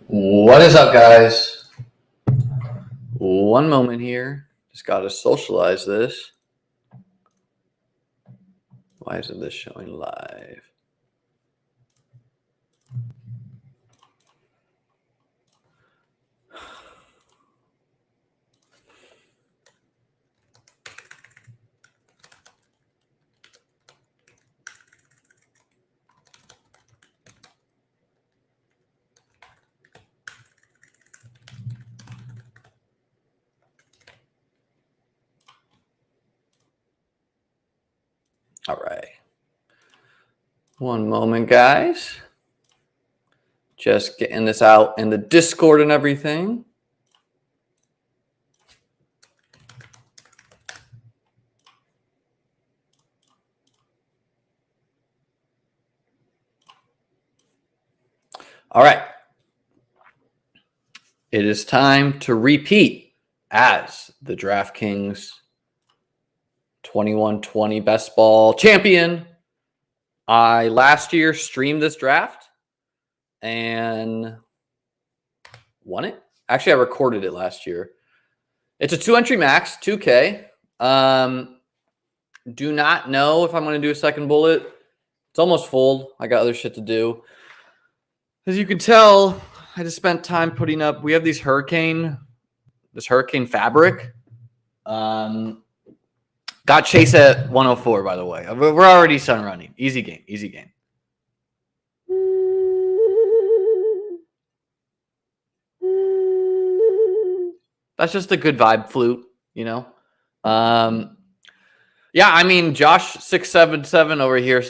What is up, guys? One moment here. Just got to socialize this. Why isn't this showing live? All right. One moment, guys. Just getting this out in the Discord and everything. All right. It is time to repeat as the Draftkings 21-20 best ball champion. I last year streamed this draft and won it. Actually, I recorded it last year. It's a 2-entry max, 2K. Do not know if I'm going to do a second bullet. It's almost full. I got other shit to do. As you can tell, I just spent time putting up. We have this hurricane fabric. Got chase at 104, by the way. We're already sun running. Easy game. Easy game. That's just a good vibe flute, you know? Yeah, I mean, Josh 677 over here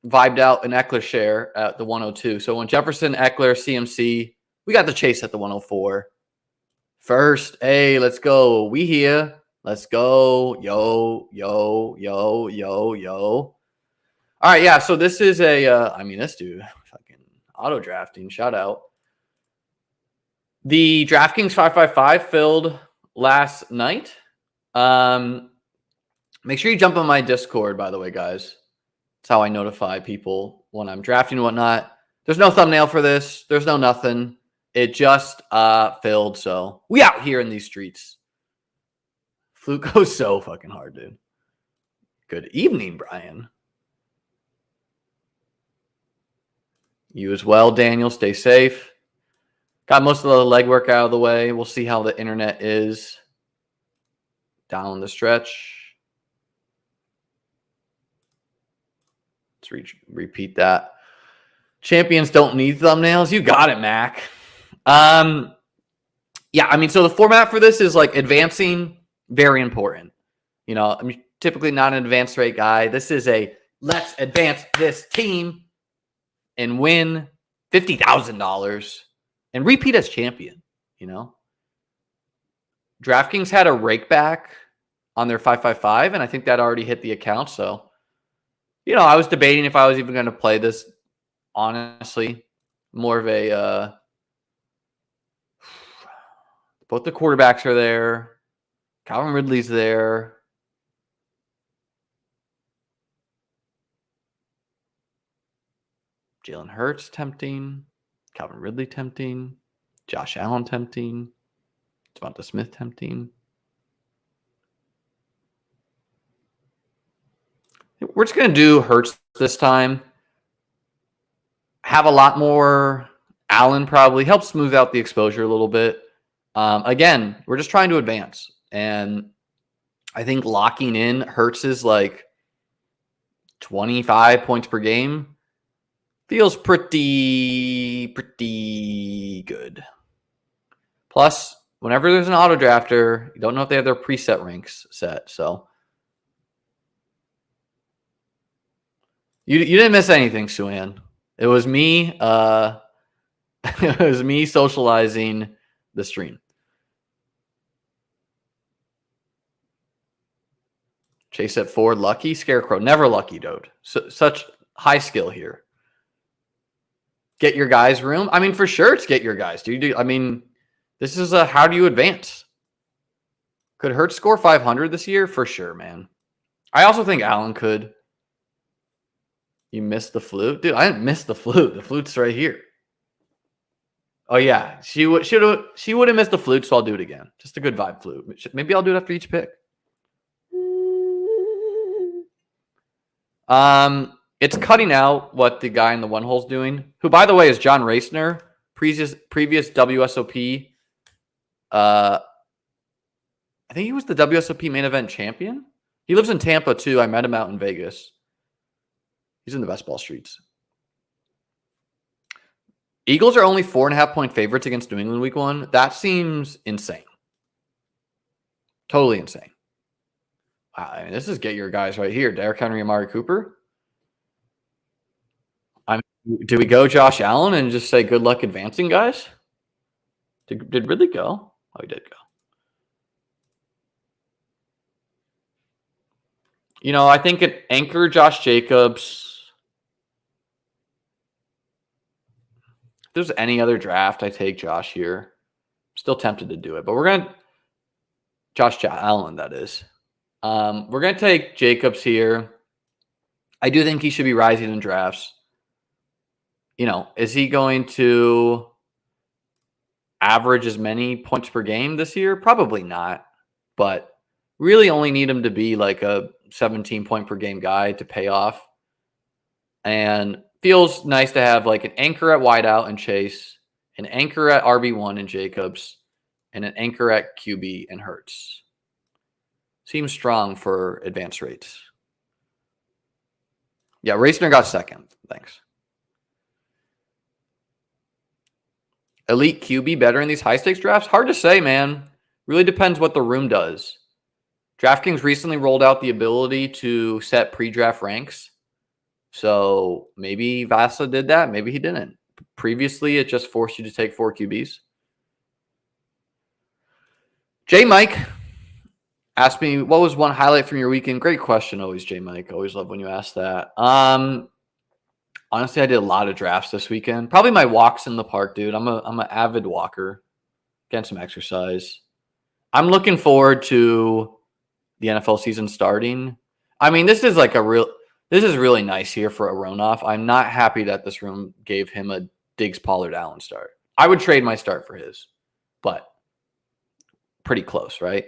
vibed out an Eckler share at the 102. So when Jefferson, Eckler, CMC, we got the chase at the 104. First, hey, let's go. We here. Let's go. Yo, yo, yo, yo, yo. All right, yeah, so this is this dude, fucking auto drafting, shout out. The DraftKings 555 filled last night. Make sure you jump on my Discord, by the way, guys. That's how I notify people when I'm drafting and whatnot. There's no thumbnail for this. There's no nothing. It just filled, so we out here in these streets. Flute goes so fucking hard, dude. Good evening, Brian. You as well, Daniel. Stay safe. Got most of the legwork out of the way. We'll see how the internet is down the stretch. Let's repeat that. Champions don't need thumbnails. You got it, Mac. Yeah, I mean, so the format for this is like advancing, very important. You know, I'm typically not an advanced rate guy. This is a let's advance this team and win $50,000 and repeat as champion, you know. DraftKings had a rake back on their 555, and I think that already hit the account. So, you know, I was debating if I was even going to play this, honestly. More of a both the quarterbacks are there. Calvin Ridley's there. Jalen Hurts tempting. Calvin Ridley tempting. Josh Allen tempting. Devonta Smith tempting. We're just going to do Hurts this time. Have a lot more Allen probably. Help smooth out the exposure a little bit. Again, we're just trying to advance. And I think locking in Hurts is like 25 points per game. Feels pretty good. Plus, whenever there's an auto drafter, you don't know if they have their preset ranks set. So you didn't miss anything, Suan. It was me. It was me socializing the stream. Chase at Ford, lucky. Scarecrow, never lucky, dude. Such high skill here. Get your guys room. I mean, for sure, it's get your guys, dude. I mean, this is a how do you advance? Could Hurts score 500 this year? For sure, man. I also think Allen could. You missed the flute? Dude, I didn't miss the flute. The flute's right here. Oh yeah, she would have missed the flute, so I'll do it again. Just a good vibe flute. Maybe I'll do it after each pick. It's cutting out what the guy in the one hole's doing, who by the way is John Racner, previous WSOP. I think he was the WSOP main event champion. He lives in Tampa too. I met him out in Vegas. He's in the best ball streets. Eagles are only 4.5-point favorites against New England week 1. That seems insane. Totally insane. Wow, I mean, this is get your guys right here. Derrick Henry, Amari Cooper. Do we go Josh Allen and just say good luck advancing, guys? Did Ridley go? Oh, he did go. You know, I think an anchor Josh Jacobs. If there's any other draft, I take Josh here. Still tempted to do it, but we're going to Josh Allen, that is. We're going to take Jacobs here. I do think he should be rising in drafts. You know, is he going to average as many points per game this year? Probably not, but really only need him to be like a 17-point per game guy to pay off. And feels nice to have like an anchor at wideout and Chase, an anchor at RB1 and Jacobs, and an anchor at QB and Hurts. Seems strong for advance rates. Yeah, Racner got second. Thanks. Elite QB better in these high-stakes drafts? Hard to say, man. Really depends what the room does. Draftkings recently rolled out the ability to set pre-draft ranks. So maybe Vasa did that. Maybe he didn't. Previously, it just forced you to take 4 QBs. J. Mike asked me, what was one highlight from your weekend? Great question always, J. Mike. Always love when you ask that. Honestly, I did a lot of drafts this weekend. Probably my walks in the park, dude. I'm an avid walker. Getting some exercise. I'm looking forward to the NFL season starting. I mean, this is really nice here for Aronoff. I'm not happy that this room gave him a Diggs Pollard Allen start. I would trade my start for his, but pretty close, right?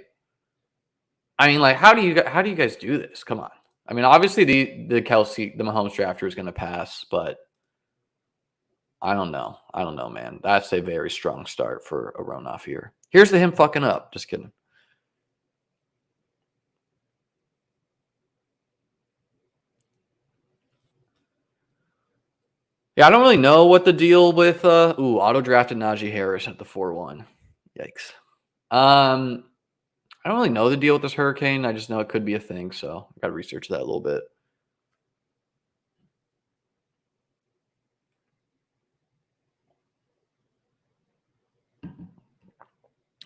I mean, like, how do you guys do this? Come on. I mean, obviously the Mahomes drafter is going to pass, but I don't know. I don't know, man. That's a very strong start for Aronoff here. Here's him fucking up. Just kidding. Yeah, I don't really know what the deal with auto drafted Najee Harris at the 4-1. Yikes. I don't really know the deal with this hurricane. I just know it could be a thing, so I got to research that a little bit.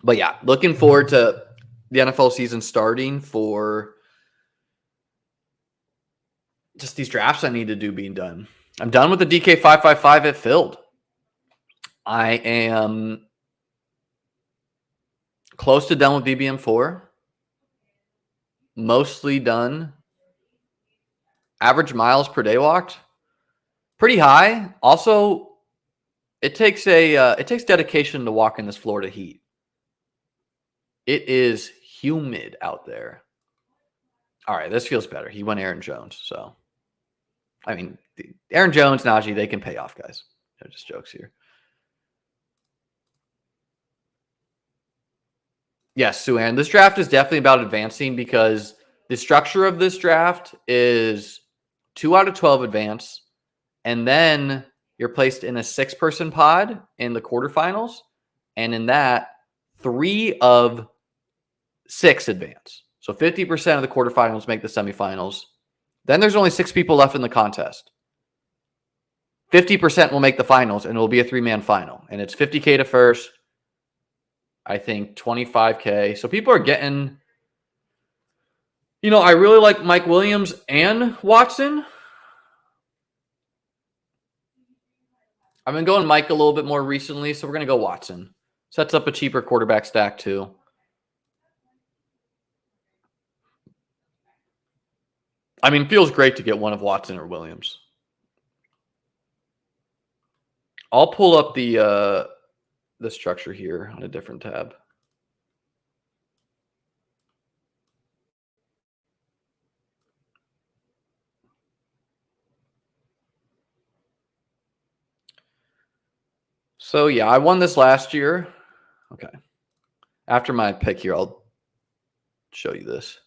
But yeah, looking forward to the NFL season starting for just these drafts I need to do being done. I'm done with the DK 555 at filled. I am close to done with BBM4. Mostly done. Average miles per day walked. Pretty high. Also, it takes dedication to walk in this Florida heat. It is humid out there. All right, this feels better. He went Aaron Jones, so I mean, Aaron Jones, Najee, they can pay off, guys. No, just jokes here. Yes, Suan. This draft is definitely about advancing because the structure of this draft is 2 out of 12 advance, and then you're placed in a 6-person pod in the quarterfinals, and in that, 3 of 6 advance. So 50% of the quarterfinals make the semifinals. Then there's only 6 people left in the contest. 50% will make the finals, and it will be a 3-man final. And it's $50K to first. I think $25K. So people are getting, I really like Mike Williams and Watson. I've been going Mike a little bit more recently, so we're going to go Watson. Sets up a cheaper quarterback stack too. I mean, feels great to get one of Watson or Williams. I'll pull up the the structure here on a different tab. So yeah, I won this last year. Okay. After my pick here, I'll show you this.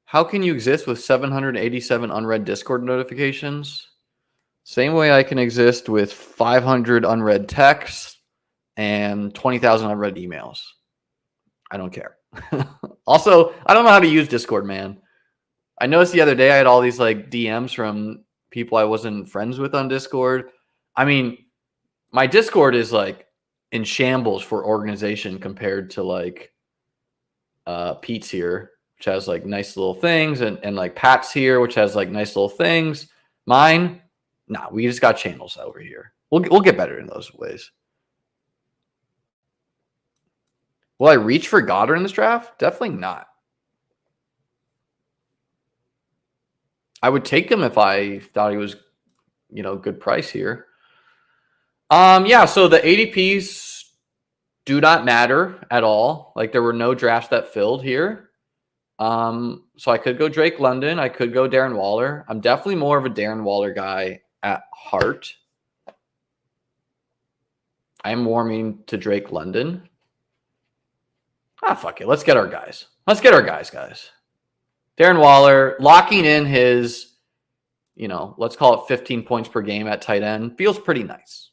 How can you exist with 787 unread Discord notifications? Same way I can exist with 500 unread texts and 20,000 unread emails. I don't care. Also, I don't know how to use Discord, man. I noticed the other day I had all these like DMs from people I wasn't friends with on Discord. I mean, my Discord is like in shambles for organization compared to like Pete's here, which has like nice little things, and like Pat's here, which has like nice little things. Mine, nah, we just got channels over here. We'll get better in those ways. Will I reach for Goddard in this draft? Definitely not. I would take him if I thought he was, good price here. Yeah, so the ADPs do not matter at all. Like there were no drafts that filled here. So I could go Drake London. I could go Darren Waller. I'm definitely more of a Darren Waller guy at heart. I'm warming to Drake London. Fuck it. Let's get our guys. Guys. Darren Waller locking in his, let's call it 15 points per game at tight end. Feels pretty nice.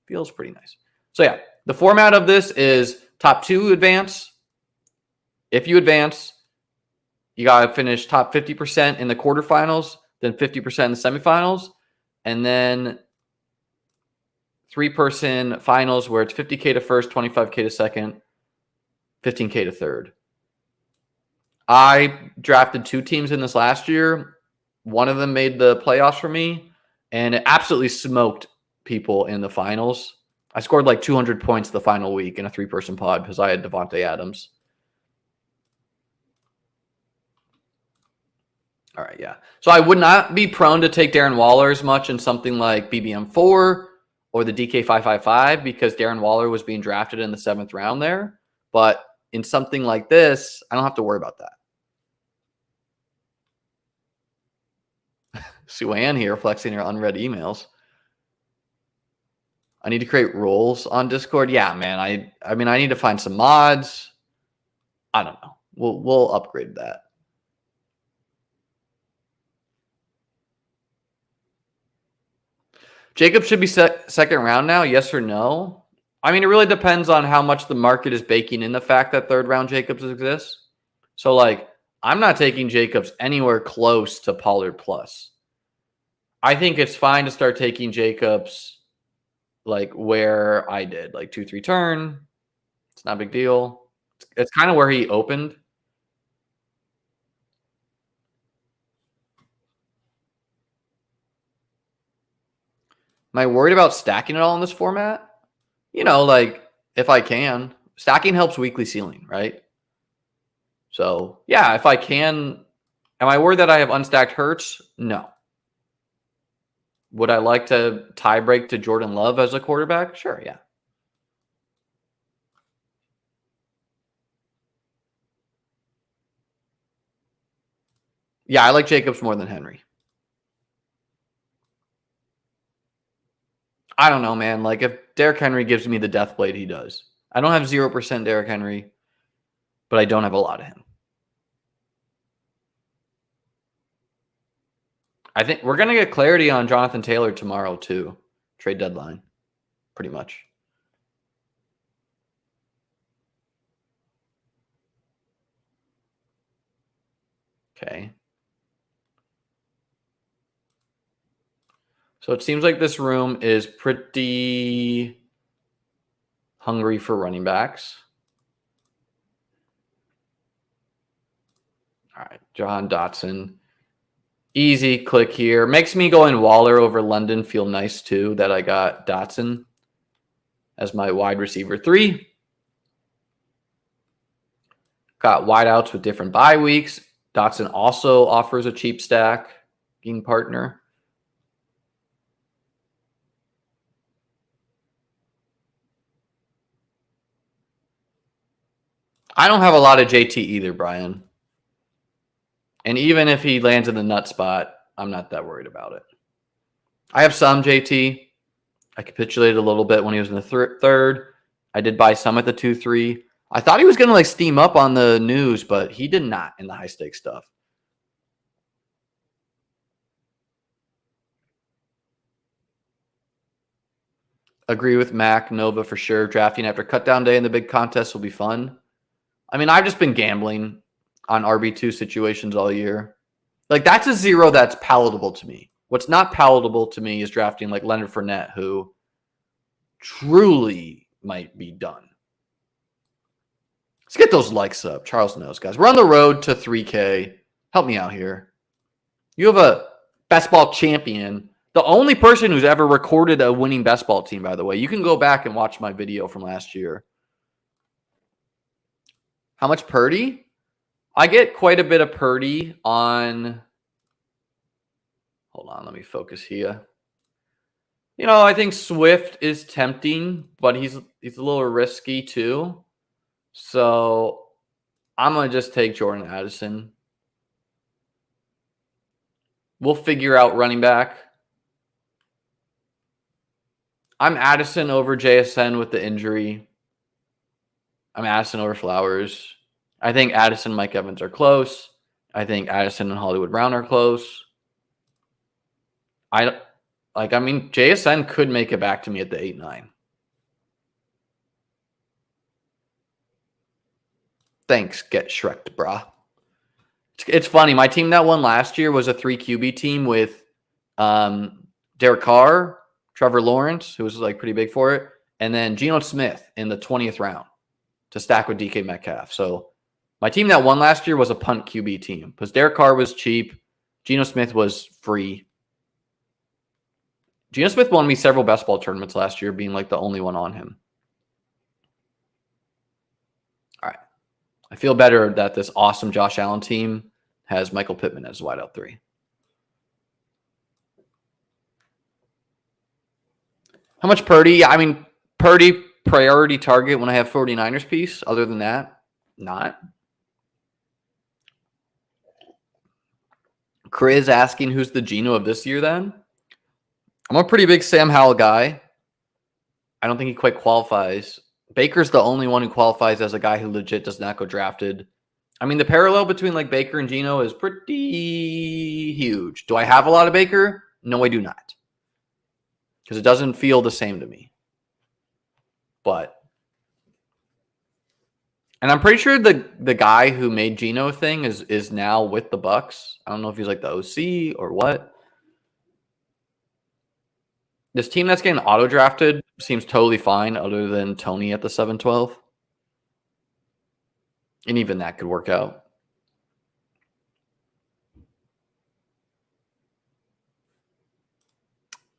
So yeah, the format of this is top 2 advance. If you advance, you got to finish top 50% in the quarterfinals, then 50% in the semifinals, and then 3-person finals where it's 50K to first, 25K to second, 15K to third. I drafted 2 teams in this last year. One of them made the playoffs for me, and it absolutely smoked people in the finals. I scored like 200 points the final week in a 3-person pod because I had Devontae Adams. All right, yeah. So I would not be prone to take Darren Waller as much in something like BBM4 or the DK555 because Darren Waller was being drafted in the 7th round there. But in something like this, I don't have to worry about that. Sue-Ann here flexing her unread emails. I need to create roles on Discord. Yeah, man. I mean, I need to find some mods. I don't know. We'll upgrade that. Jacob should be second round now, yes or no? I mean, it really depends on how much the market is baking in the fact that 3rd round Jacobs exists. So, like, I'm not taking Jacobs anywhere close to Pollard plus. I think it's fine to start taking Jacobs like where I did, like 2-3 turn. It's not a big deal. It's kind of where he opened. Am I worried about stacking it all in this format? Like if I can. Stacking helps weekly ceiling, right? So, yeah, if I can. Am I worried that I have unstacked Hurts? No. Would I like to tie break to Jordan Love as a quarterback? Sure, yeah. Yeah, I like Jacobs more than Henry. I don't know, man. Like, if Derrick Henry gives me the death blade, he does. I don't have 0% Derrick Henry, but I don't have a lot of him. I think we're going to get clarity on Jonathan Taylor tomorrow, too. Trade deadline, pretty much. Okay. So it seems like this room is pretty hungry for running backs. All right, Jahan Dotson. Easy click here. Makes me go in Waller over London feel nice too that I got Dotson as my wide receiver 3. Got wideouts with different bye weeks. Dotson also offers a cheap stack. banking partner. I don't have a lot of JT either, Brian. And even if he lands in the nut spot, I'm not that worried about it. I have some JT. I capitulated a little bit when he was in the third. I did buy some at the 2-3. I thought he was going to like steam up on the news, but he did not in the high stakes stuff. Agree with Mac, Nova for sure. Drafting after cutdown day in the big contest will be fun. I mean, I've just been gambling on RB2 situations all year. Like, that's a zero that's palatable to me. What's not palatable to me is drafting like Leonard Fournette, who truly might be done. Let's get those likes up. Charles knows, guys. We're on the road to 3K. Help me out here. You have a best ball champion. The only person who's ever recorded a winning best ball team, by the way. You can go back and watch my video from last year. How much Purdy? I get quite a bit of Purdy on... Hold on, let me focus here. You know, I think Swift is tempting, but he's a little risky too. So I'm going to just take Jordan Addison. We'll figure out running back. I'm Addison over JSN with the injury. I'm Addison over Flowers. I think Addison and Mike Evans are close. I think Addison and Hollywood Brown are close. I mean, JSN could make it back to me at the 8-9. Thanks, get Shreked, brah. It's funny. My team that won last year was a 3 QB team with Derek Carr, Trevor Lawrence, who was like pretty big for it, and then Geno Smith in the 20th round to stack with DK Metcalf. So my team that won last year was a punt QB team because Derek Carr was cheap. Geno Smith was free. Geno Smith won me several best ball tournaments last year, being like the only one on him. All right. I feel better that this awesome Josh Allen team has Michael Pittman as wideout 3. How much Purdy? I mean, Purdy priority target when I have 49ers piece. Other than that, not. Chris asking who's the Geno of this year then? I'm a pretty big Sam Howell guy. I don't think he quite qualifies. Baker's the only one who qualifies as a guy who legit does not go drafted. I mean, the parallel between like Baker and Geno is pretty huge. Do I have a lot of Baker? No, I do not. Because it doesn't feel the same to me. But, and I'm pretty sure the guy who made Geno thing is now with the Bucks. I don't know if he's like the OC or what. This team that's getting auto-drafted seems totally fine other than Tony at the 7-12. And even that could work out.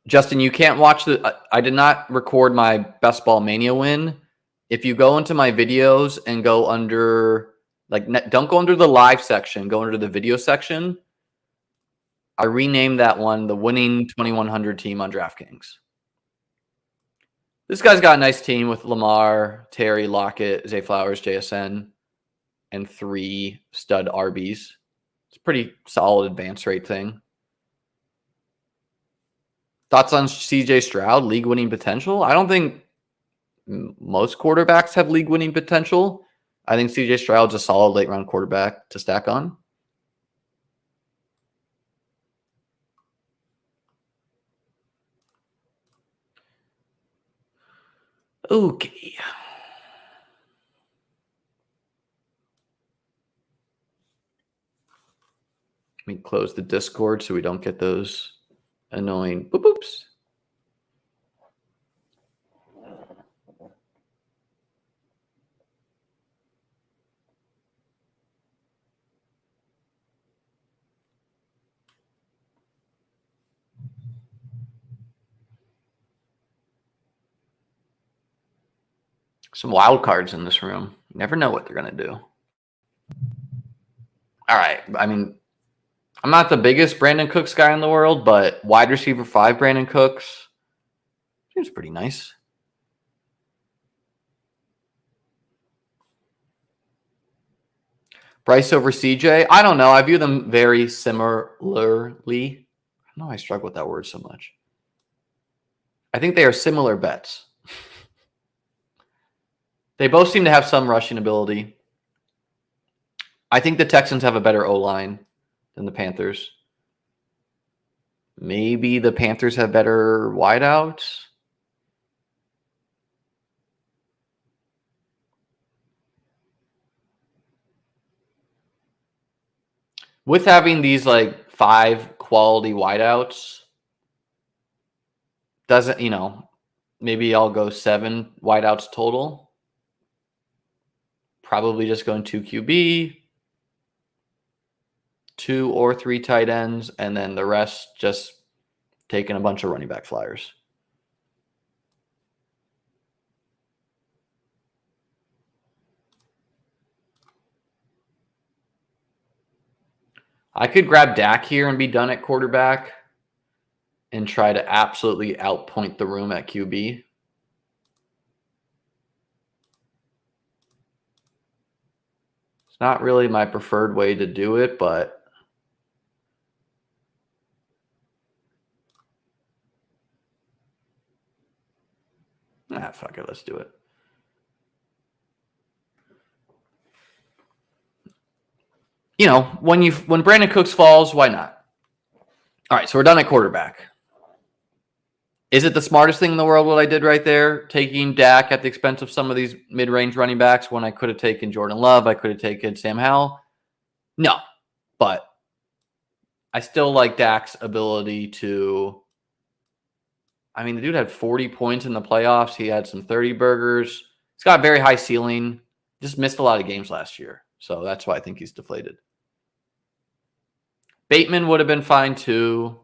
Justin, you can't watch the... I did not record my Best Ball Mania win. If you go into my videos and go under... don't go under the live section. Go under the video section. I renamed that one the winning 2100 team on Draftkings. This guy's got a nice team with Lamar, Terry, Lockett, Zay Flowers, JSN, and 3 stud RBs. It's a pretty solid advance rate thing. Thoughts on CJ Stroud, league winning potential? I don't think most quarterbacks have league winning potential. I think CJ Stroud's a solid late round quarterback to stack on. Okay. Let me close the Discord so we don't get those annoying boop boops. Some wild cards in this room. You never know what they're going to do. All right. I mean, I'm not the biggest Brandon Cooks guy in the world, but wide receiver 5 Brandon Cooks seems pretty nice. Bryce over CJ. I don't know. I view them very similarly. I don't know. I struggle with that word so much. I think they are similar bets. They both seem to have some rushing ability. I think the Texans have a better O-line than the Panthers. Maybe the Panthers have better wideouts. With having these like 5 quality wideouts, doesn't, maybe I'll go 7 wideouts total. Probably just going 2 QB, 2 or 3 tight ends, and then the rest just taking a bunch of running back flyers. I could grab Dak here and be done at quarterback and try to absolutely outpoint the room at QB. It's not really my preferred way to do it, but fuck it, let's do it. When Brandon Cooks falls, why not? All right, so we're done at quarterback. Is it the smartest thing in the world what I did right there? Taking Dak at the expense of some of these mid-range running backs when I could have taken Jordan Love, I could have taken Sam Howell? No, but I still like Dak's ability to... I mean, the dude had 40 points in the playoffs. He had some 30 burgers. He's got a very high ceiling. Just missed a lot of games last year. So that's why I think he's deflated. Bateman would have been fine too.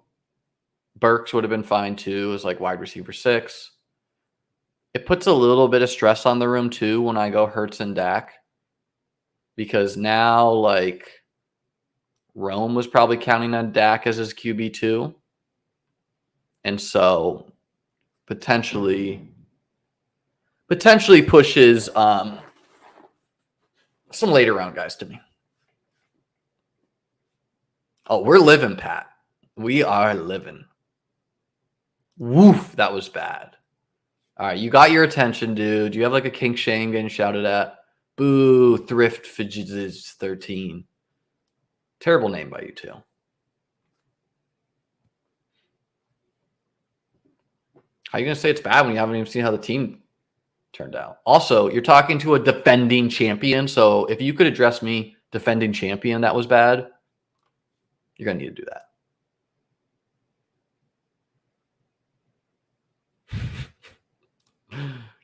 Burks would have been fine too as like wide receiver 6. It puts a little bit of stress on the room too when I go Hurts and Dak. Because now like Rome was probably counting on Dak as his QB too. And so potentially pushes some later round guys to me. Oh, we're living, Pat. We are living. Woof, that was bad. All right, you got your attention, dude. You have like a King Shane getting shouted at. Boo, Thrift Fidgets 13. Terrible name by you two. How are you going to say it's bad when you haven't even seen how the team turned out? Also, you're talking to a defending champion, so if you could address me defending champion that was bad, you're going to need to do that.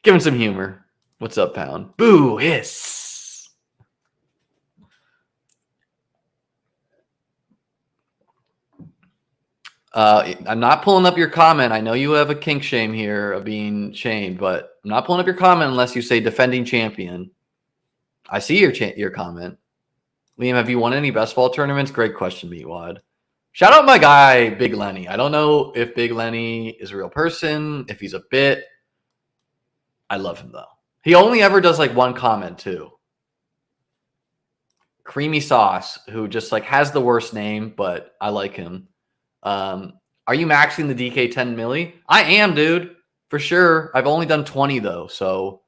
Give him some humor. What's up, Pound? Boo, hiss. I'm not pulling up your comment. I know you have a kink shame here of being shamed, but I'm not pulling up your comment unless you say defending champion. I see your comment. Liam, have you won any best ball tournaments? Great question, Meatwad. Shout out my guy, Big Lenny. I don't know if Big Lenny is a real person, if he's a bit. I love him, though. He only ever does, like, one comment, too. Creamy Sauce, who just, like, has the worst name, but I like him. Are you maxing the DK 10 milli? I am, dude. For sure. I've only done 20, though, so...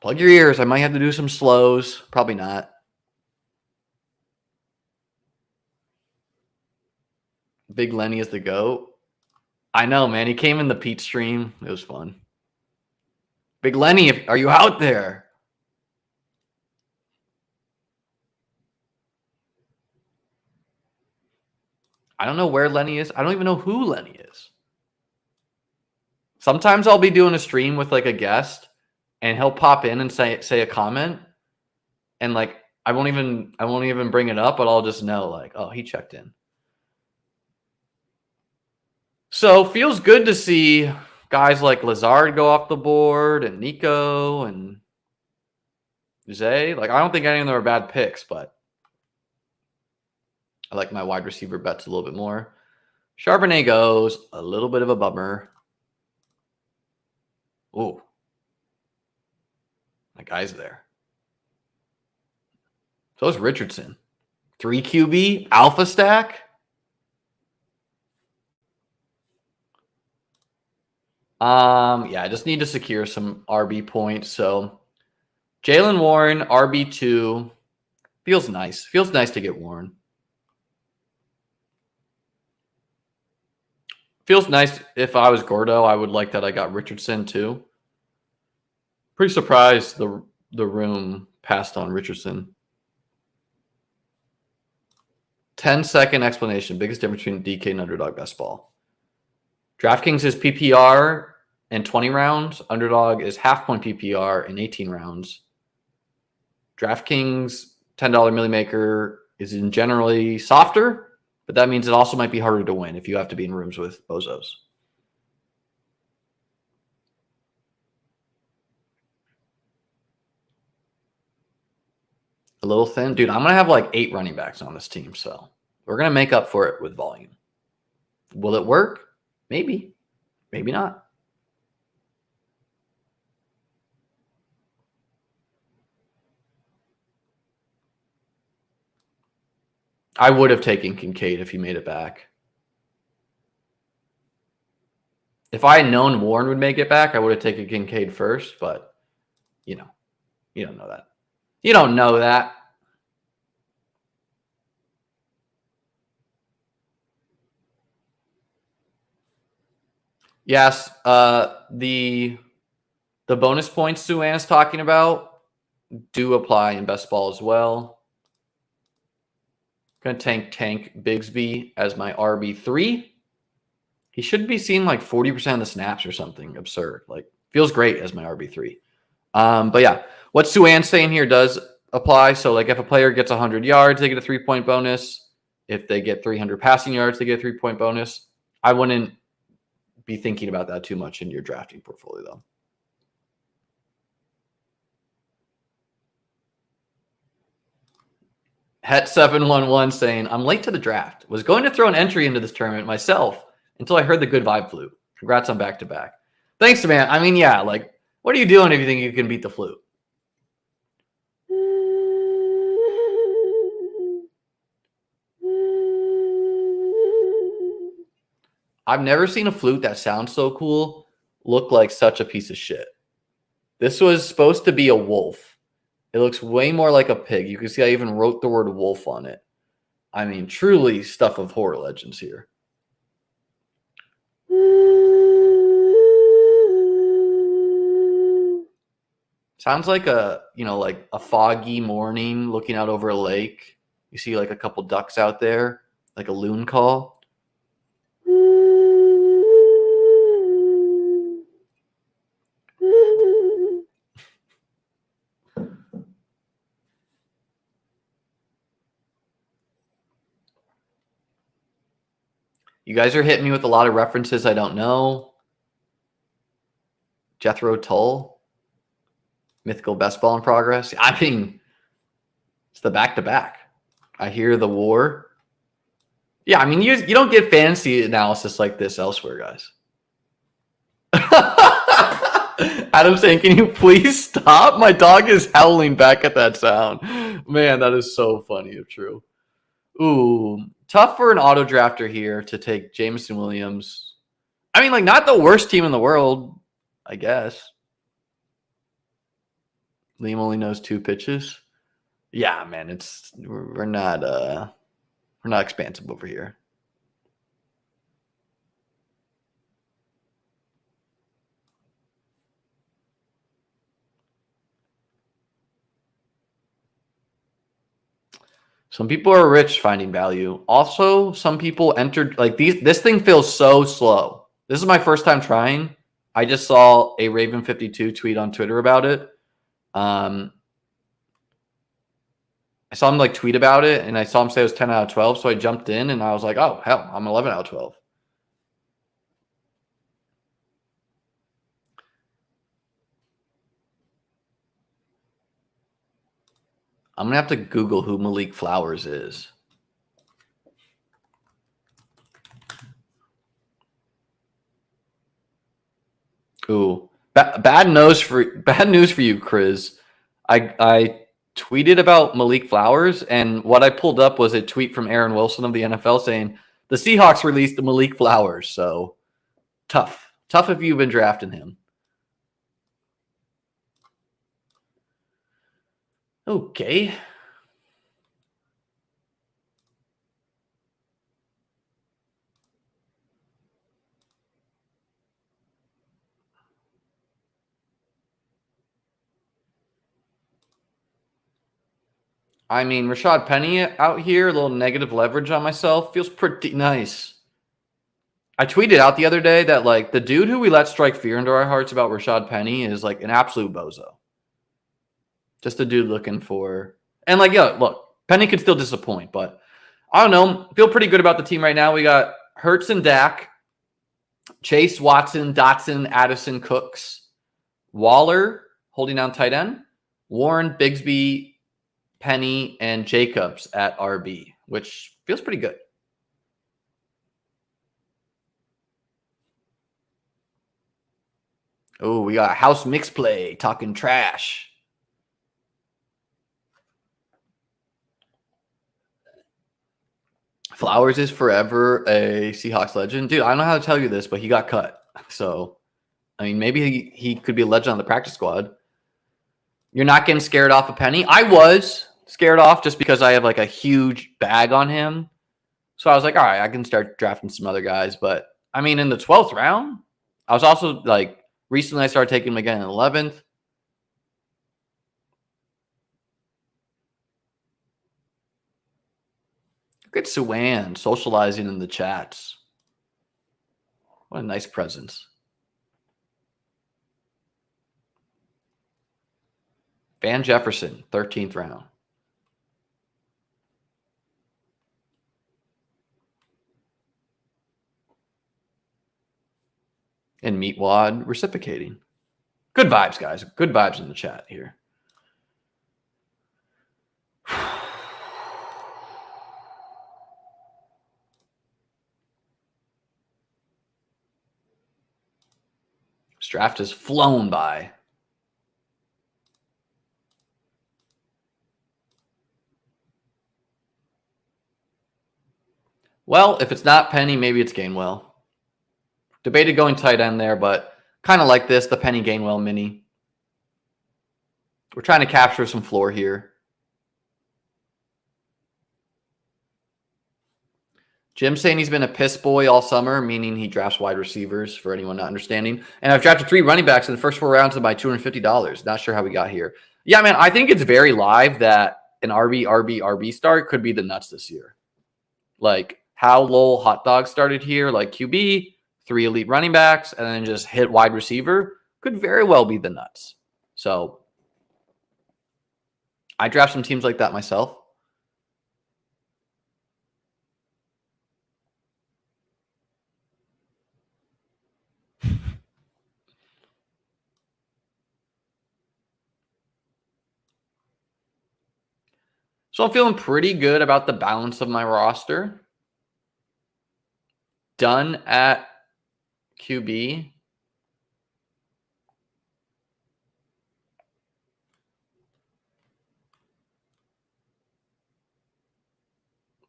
Plug your ears. I might have to do some slows. Probably not. Big Lenny is the GOAT. I know, man. He came in the Pete stream. It was fun. Big Lenny, are you out there? I don't know where Lenny is. I don't even know who Lenny is. Sometimes I'll be doing a stream with like a guest and he'll pop in and say a comment. And like I won't even bring it up, but I'll just know like, oh, he checked in. So feels good to see guys like Lazard go off the board and Nico and Zay. Like I don't think any of them are bad picks, but I like my wide receiver bets a little bit more. Charbonnet goes. A little bit of a bummer. Oh, my guy's there. So is Richardson. 3 QB, alpha stack. Yeah, I just need to secure some RB points. So Jalen Warren, RB2. Feels nice. Feels nice to get Warren. Feels nice. If I was Gordo, I would like that I got Richardson too. Pretty surprised the room passed on Richardson. 10-second explanation. Biggest difference between DK and Underdog best ball. Draftkings is PPR and 20 rounds. Underdog is half-point PPR and 18 rounds. DraftKings $10 Milli Maker is in generally softer, but that means it also might be harder to win if you have to be in rooms with bozos. A little thin. Dude, I'm going to have like 8 running backs on this team, so we're going to make up for it with volume. Will it work? Maybe. Maybe not. I would have taken Kincaid if he made it back. If I had known Warren would make it back, I would have taken Kincaid first, but, you know, you don't know that. You don't know that. Yes, the bonus points Suan is talking about do apply in best ball as well. Going to tank Bigsby as my RB3. He should be seeing like 40% of the snaps or something absurd. Like, feels great as my RB3. But yeah, what Suan's saying here does apply. So like if a player gets 100 yards, they get a 3-point bonus. If they get 300 passing yards, they get a 3-point bonus. I wouldn't be thinking about that too much in your drafting portfolio, though. Het711 saying, I'm late to the draft. Was going to throw an entry into this tournament myself until I heard the good vibe flute. Congrats on back-to-back. Thanks, man. I mean, yeah, like, what are you doing if you think you can beat the flute? I've never seen a flute that sounds so cool look like such a piece of shit. This was supposed to be a wolf. It looks way more like a pig. You can see I even wrote the word wolf on it. I mean, truly stuff of horror legends here. Sounds like like a foggy morning looking out over a lake. You see like a couple ducks out there, like a loon call. You guys are hitting me with a lot of references I don't know. Jethro Tull. Mythical best ball in progress. I mean, it's the back-to-back. I hear the war. Yeah, I mean, you don't get fancy analysis like this elsewhere, guys. Adam saying, can you please stop? My dog is howling back at that sound. Man, that is so funny if true. Ooh, tough for an auto drafter here to take Jameson Williams. I mean, like, not the worst team in the world, I guess. Liam only knows 2 pitches. Yeah, man, we're not expansive over here. Some people are rich finding value. Also, some people entered like this thing feels so slow. This is my first time trying. I just saw a Raven52 tweet on Twitter about it. I saw him like tweet about it, and I saw him say it was 10 out of 12. So I jumped in, and I was like, oh, hell, I'm 11 out of 12. I'm going to have to Google who Malik Flowers is. Ooh, bad news for you, Chris. I tweeted about Malik Flowers, and what I pulled up was a tweet from Aaron Wilson of the NFL saying the Seahawks released Malik Flowers. So tough if you've been drafting him. Okay. I mean, Rashad Penny out here, a little negative leverage on myself. Feels pretty nice. I tweeted out the other day that, like, the dude who we let strike fear into our hearts about Rashad Penny is, like, an absolute bozo. Just a dude looking for... And, like, yeah, look, Penny could still disappoint, but I don't know. Feel pretty good about the team right now. We got Hurts and Dak, Chase, Watson, Dotson, Addison, Cooks, Waller holding down tight end, Warren, Bigsby, Penny, and Jacobs at RB, which feels pretty good. Oh, we got House Mix Play talking trash. Flowers is forever a Seahawks legend. Dude, I don't know how to tell you this, but he got cut. So, I mean, maybe he could be a legend on the practice squad. You're not getting scared off a Penny. I was scared off just because I have like a huge bag on him. So I was like, all right, I can start drafting some other guys. But I mean, in the 12th round, I was also like, recently I started taking him again in the 11th. Look at Suwan socializing in the chats. What a nice presence. Van Jefferson, 13th round. And Meatwad reciprocating. Good vibes, guys. Good vibes in the chat here. This draft has flown by. Well, if it's not Penny, maybe it's Gainwell. Debated going tight end there, but kind of like this, the Penny Gainwell mini. We're trying to capture some floor here. Jim's saying he's been a piss boy all summer, meaning he drafts wide receivers, for anyone not understanding. And I've drafted 3 running backs in the first 4 rounds of my $250. Not sure how we got here. Yeah, man, I think it's very live that an RB start could be the nuts this year. Like how Lowell Hot Dog started here, like QB, 3 elite running backs, and then just hit wide receiver could very well be the nuts. So I draft some teams like that myself. So I'm feeling pretty good about the balance of my roster. Done at QB.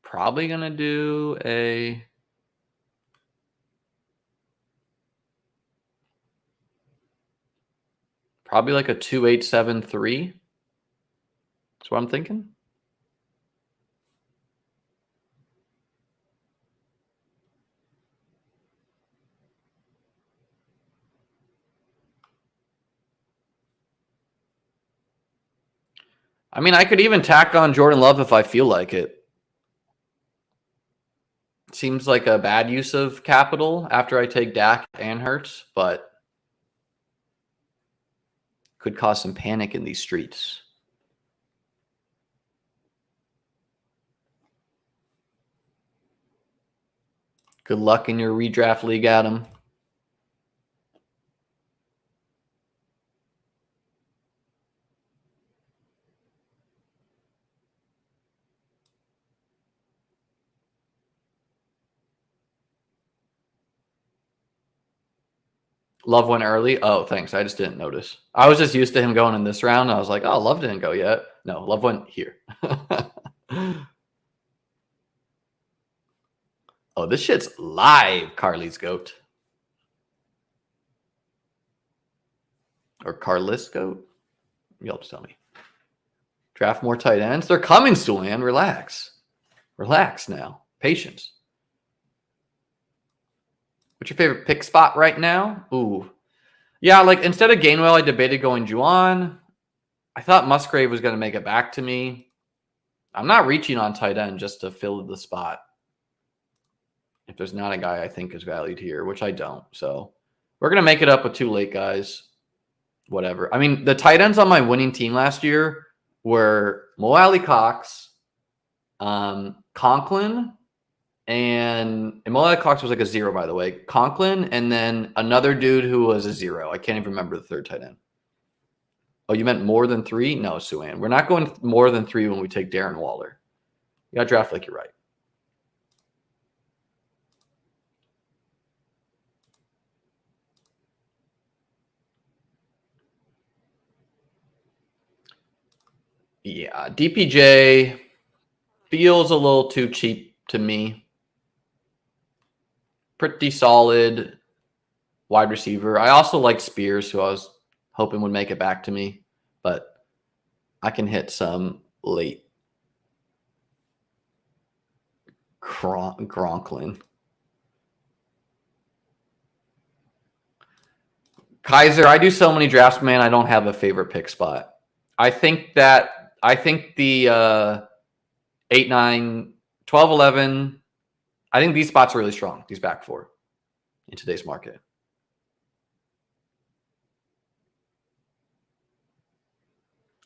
Probably going to do probably like a 2-8-7-3. That's what I'm thinking. I mean, I could even tack on Jordan Love if I feel like it. Seems like a bad use of capital after I take Dak and Hurts, but could cause some panic in these streets. Good luck in your redraft league, Adam. Love went early. Oh, thanks. I just didn't notice. I was just used to him going in this round. I was like, oh, Love didn't go yet. No, Love went here. Oh, this shit's live, Carly's goat. Or Carlis goat? You'll have to tell me. Draft more tight ends. They're coming, Stulan. Relax. Relax now. Patience. What's your favorite pick spot right now? Ooh. Yeah, like instead of Gainwell, I debated going Juwan. I thought Musgrave was going to make it back to me. I'm not reaching on tight end just to fill the spot. If there's not a guy I think is valued here, which I don't. So we're going to make it up with 2 late guys. Whatever. I mean, the tight ends on my winning team last year were Mo Alley Cox, Conklin, and Mo Alley Cox was like a 0, by the way. Conklin, and then another dude who was a 0. I can't even remember the third tight end. Oh, you meant more than 3? No, Suan. We're not going more than 3 when we take Darren Waller. You got to draft like you're right. Yeah, DPJ feels a little too cheap to me. Pretty solid wide receiver. I also like Spears, who I was hoping would make it back to me, but I can hit some late Gronklin. Kaiser, I do so many drafts, man. I don't have a favorite pick spot. I think the 8, 9, 12, 11, I think these spots are really strong, these back 4 in today's market.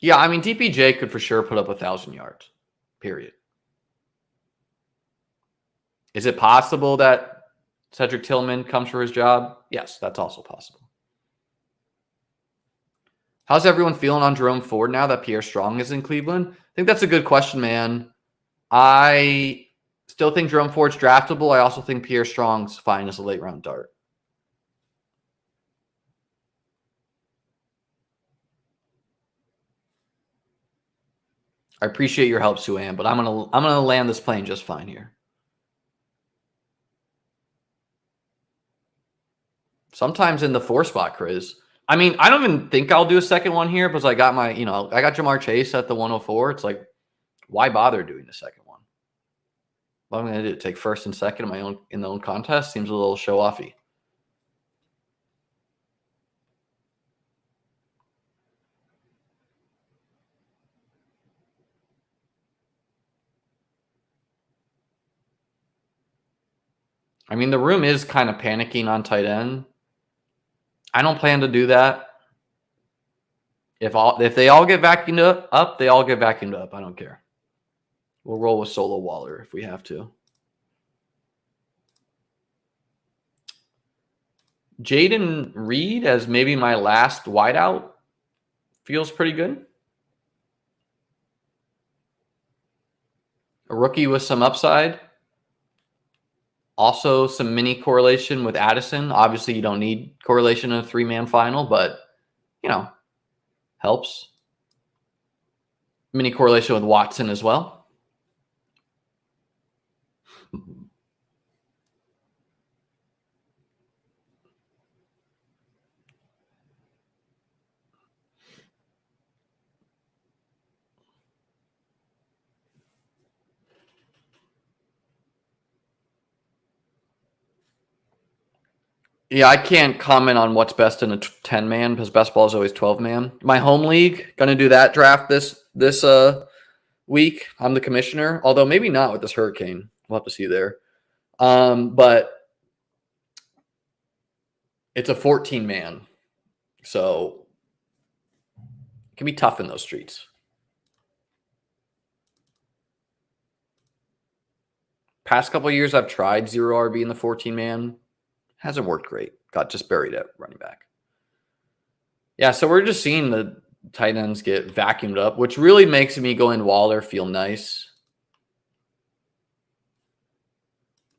Yeah, I mean, DPJ could for sure put up 1,000 yards, period. Is it possible that Cedric Tillman comes for his job? Yes, that's also possible. How's everyone feeling on Jerome Ford now that Pierre Strong is in Cleveland? I think that's a good question, man. I still think Jerome Ford's draftable. I also think Pierre Strong's fine as a late round dart. I appreciate your help, Suan, but I'm gonna land this plane just fine here. Sometimes in the 4 spot, Chris. I mean, I don't even think I'll do a second one here because I got my, I got Jamar Chase at the 104. It's like, why bother doing the second one? What I'm going to do, take first and second in the own contest, seems a little show-offy. I mean, the room is kind of panicking on tight end. I don't plan to do that. If they all get vacuumed up, they all get vacuumed up. I don't care. We'll roll with Solo Waller if we have to. Jaden Reed as maybe my last wideout feels pretty good. A rookie with some upside. Also, some mini correlation with Addison. Obviously, you don't need correlation in a 3-man final, but, helps. Mini correlation with Watson as well. Yeah, I can't comment on what's best in a 10-man because best ball is always 12-man. My home league, going to do that draft this week. I'm the commissioner, although maybe not with this hurricane. We'll have to see there. But it's a 14-man, so it can be tough in those streets. Past couple of years, I've tried 0 RB in the 14-man. Hasn't worked great. Got just buried at running back. Yeah, so we're just seeing the tight ends get vacuumed up, which really makes me going Waller feel nice.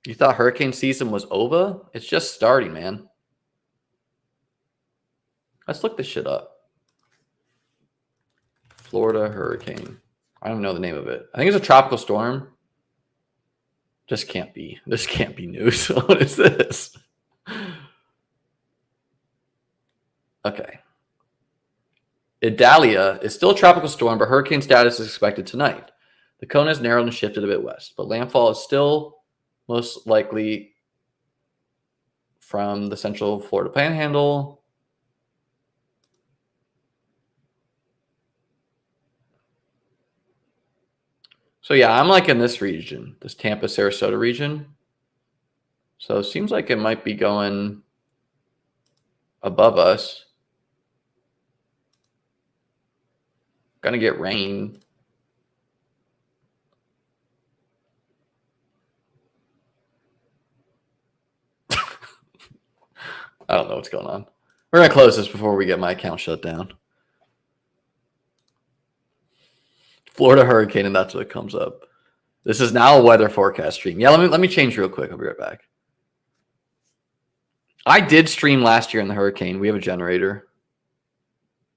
You thought hurricane season was over? It's just starting, man. Let's look this shit up. Florida hurricane. I don't know the name of it. I think it's a tropical storm. This can't be news. What is this? Okay. Idalia is still a tropical storm, but hurricane status is expected tonight. The cone has narrowed and shifted a bit west, but landfall is still most likely from the central Florida panhandle. So yeah, I'm like in this region, this Tampa, Sarasota region. So it seems like it might be going above us. Gonna get rain. I don't know what's going on. We're gonna close this before we get my account shut down. Florida hurricane, and that's what comes up. This is now a weather forecast stream. Yeah, let me change real quick. I'll be right back. I did stream last year in the hurricane. We have a generator.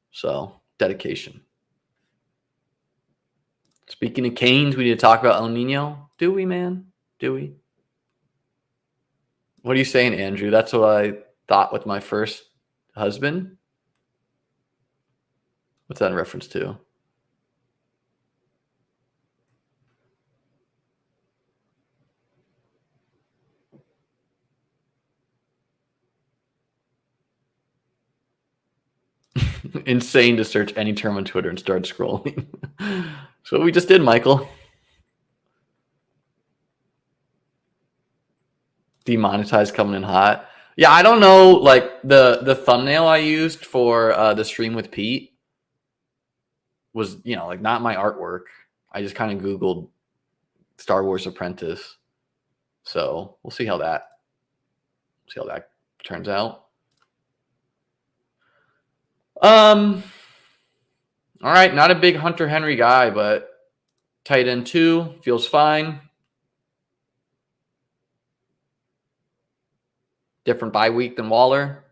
So, dedication. Speaking of canes, we need to talk about El Nino. Do we, man? Do we? What are you saying, Andrew? That's what I thought with my first husband. What's that in reference to? Insane to search any term on Twitter and start scrolling. That's what we just did, Michael. Demonetized coming in hot. Yeah, I don't know. Like the thumbnail I used for the stream with Pete was, like not my artwork. I just kind of Googled Star Wars Apprentice. So we'll see how that turns out. All right, not a big Hunter Henry guy, but tight end 2 feels fine. Different bye week than Waller.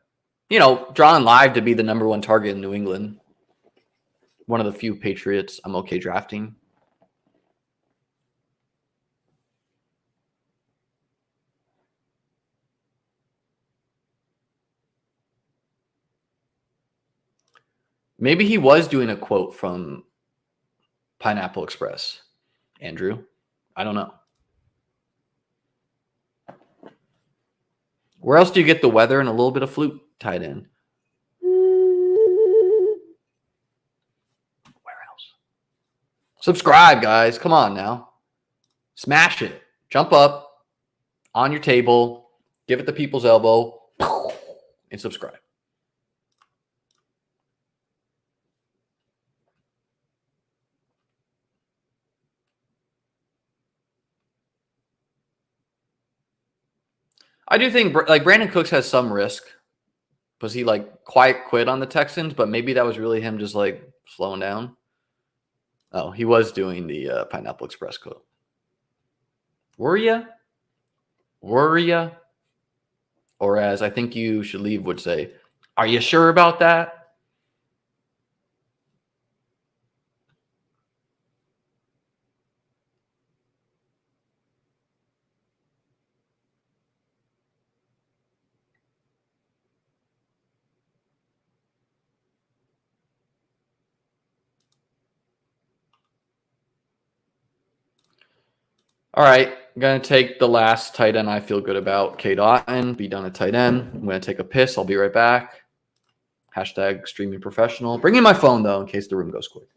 Drawn live to be the number 1 target in New England. One of the few Patriots I'm okay drafting. Maybe he was doing a quote from Pineapple Express, Andrew. I don't know. Where else do you get the weather and a little bit of flute tied in? Where else? Subscribe, guys. Come on now. Smash it. Jump up on your table. Give it the people's elbow. And subscribe. I do think like Brandon Cooks has some risk because he like quiet quit on the Texans, but maybe that was really him just like slowing down. Oh, he was doing the Pineapple Express quote. Were ya? Were ya? Or as I think you should leave would say, are you sure about that? All right, I'm going to take the last tight end I feel good about, K. Dotton, be done at tight end. I'm going to take a piss. I'll be right back. Hashtag streaming professional. Bring in my phone, though, in case the room goes quick.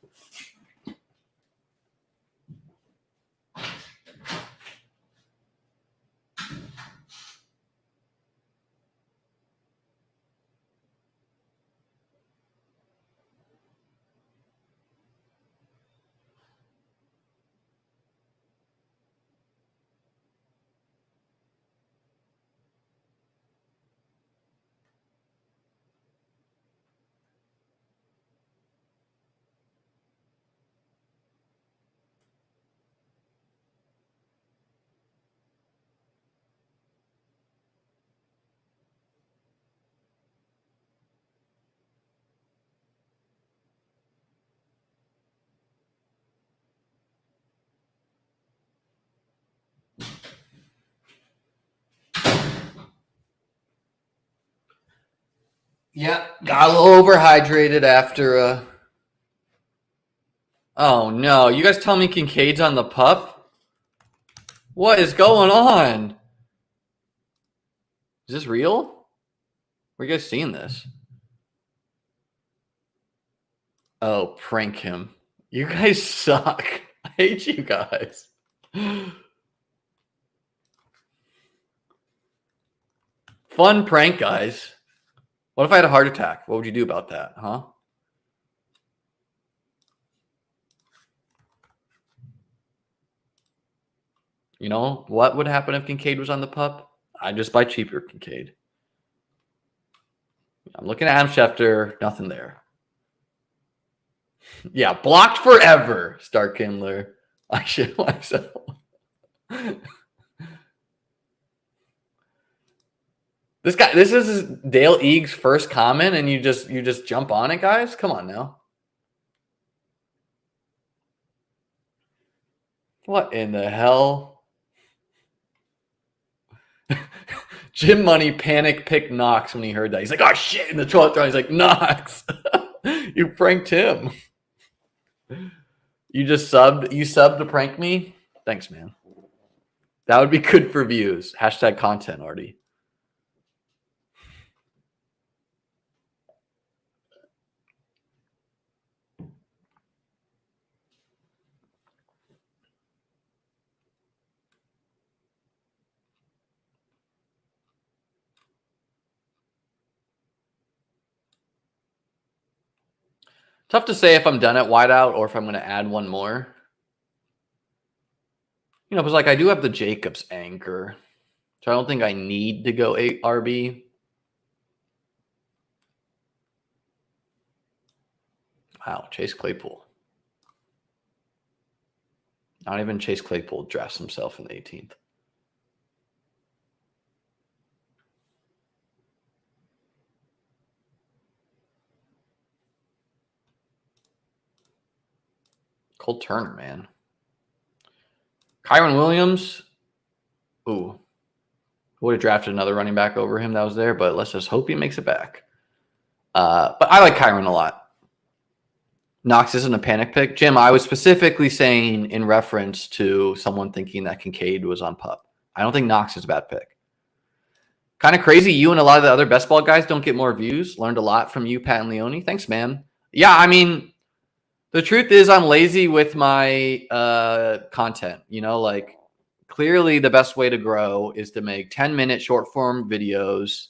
Yeah, got a little overhydrated after. Oh no! You guys tell me Kincaid's on the pup. What is going on? Is this real? Where are you guys seeing this? Oh, prank him. You guys suck. I hate you guys. Fun prank, guys. What if I had a heart attack? What would you do about that, huh? You know, what would happen if Kincaid was on the pup? I'd just buy cheaper Kincaid. I'm looking at Adam Schefter. Nothing there. Yeah, blocked forever, Star Kindler. I shit myself. This is Dale Eag's first comment, and you just jump on it, guys. Come on now. What in the hell? Jim Money panic picked Knox when he heard that. He's like, "Oh shit!" In the 12th round, he's like, "Knox, you pranked him. You subbed to prank me. Thanks, man. That would be good for views. Hashtag content, Artie." Tough to say if I'm done at wideout or if I'm going to add one more. You know, because like I do have the Jacobs anchor, so I don't think I need to go 8 RB. Wow, Chase Claypool. Not even Chase Claypool drafts himself in the 18th. Cole Turner, man. Kyron Williams. Ooh. Would have drafted another running back over him that was there, but let's just hope he makes it back. But I like Kyron a lot. Knox isn't a panic pick. Jim, I was specifically saying in reference to someone thinking that Kincaid was on pup. I don't think Knox is a bad pick. Kind of crazy. You and a lot of the other best ball guys don't get more views. Learned a lot from you, Pat and Leone. Thanks, man. Yeah, I mean, the truth is I'm lazy with my content. You know, like clearly the best way to grow is to make 10-minute short form videos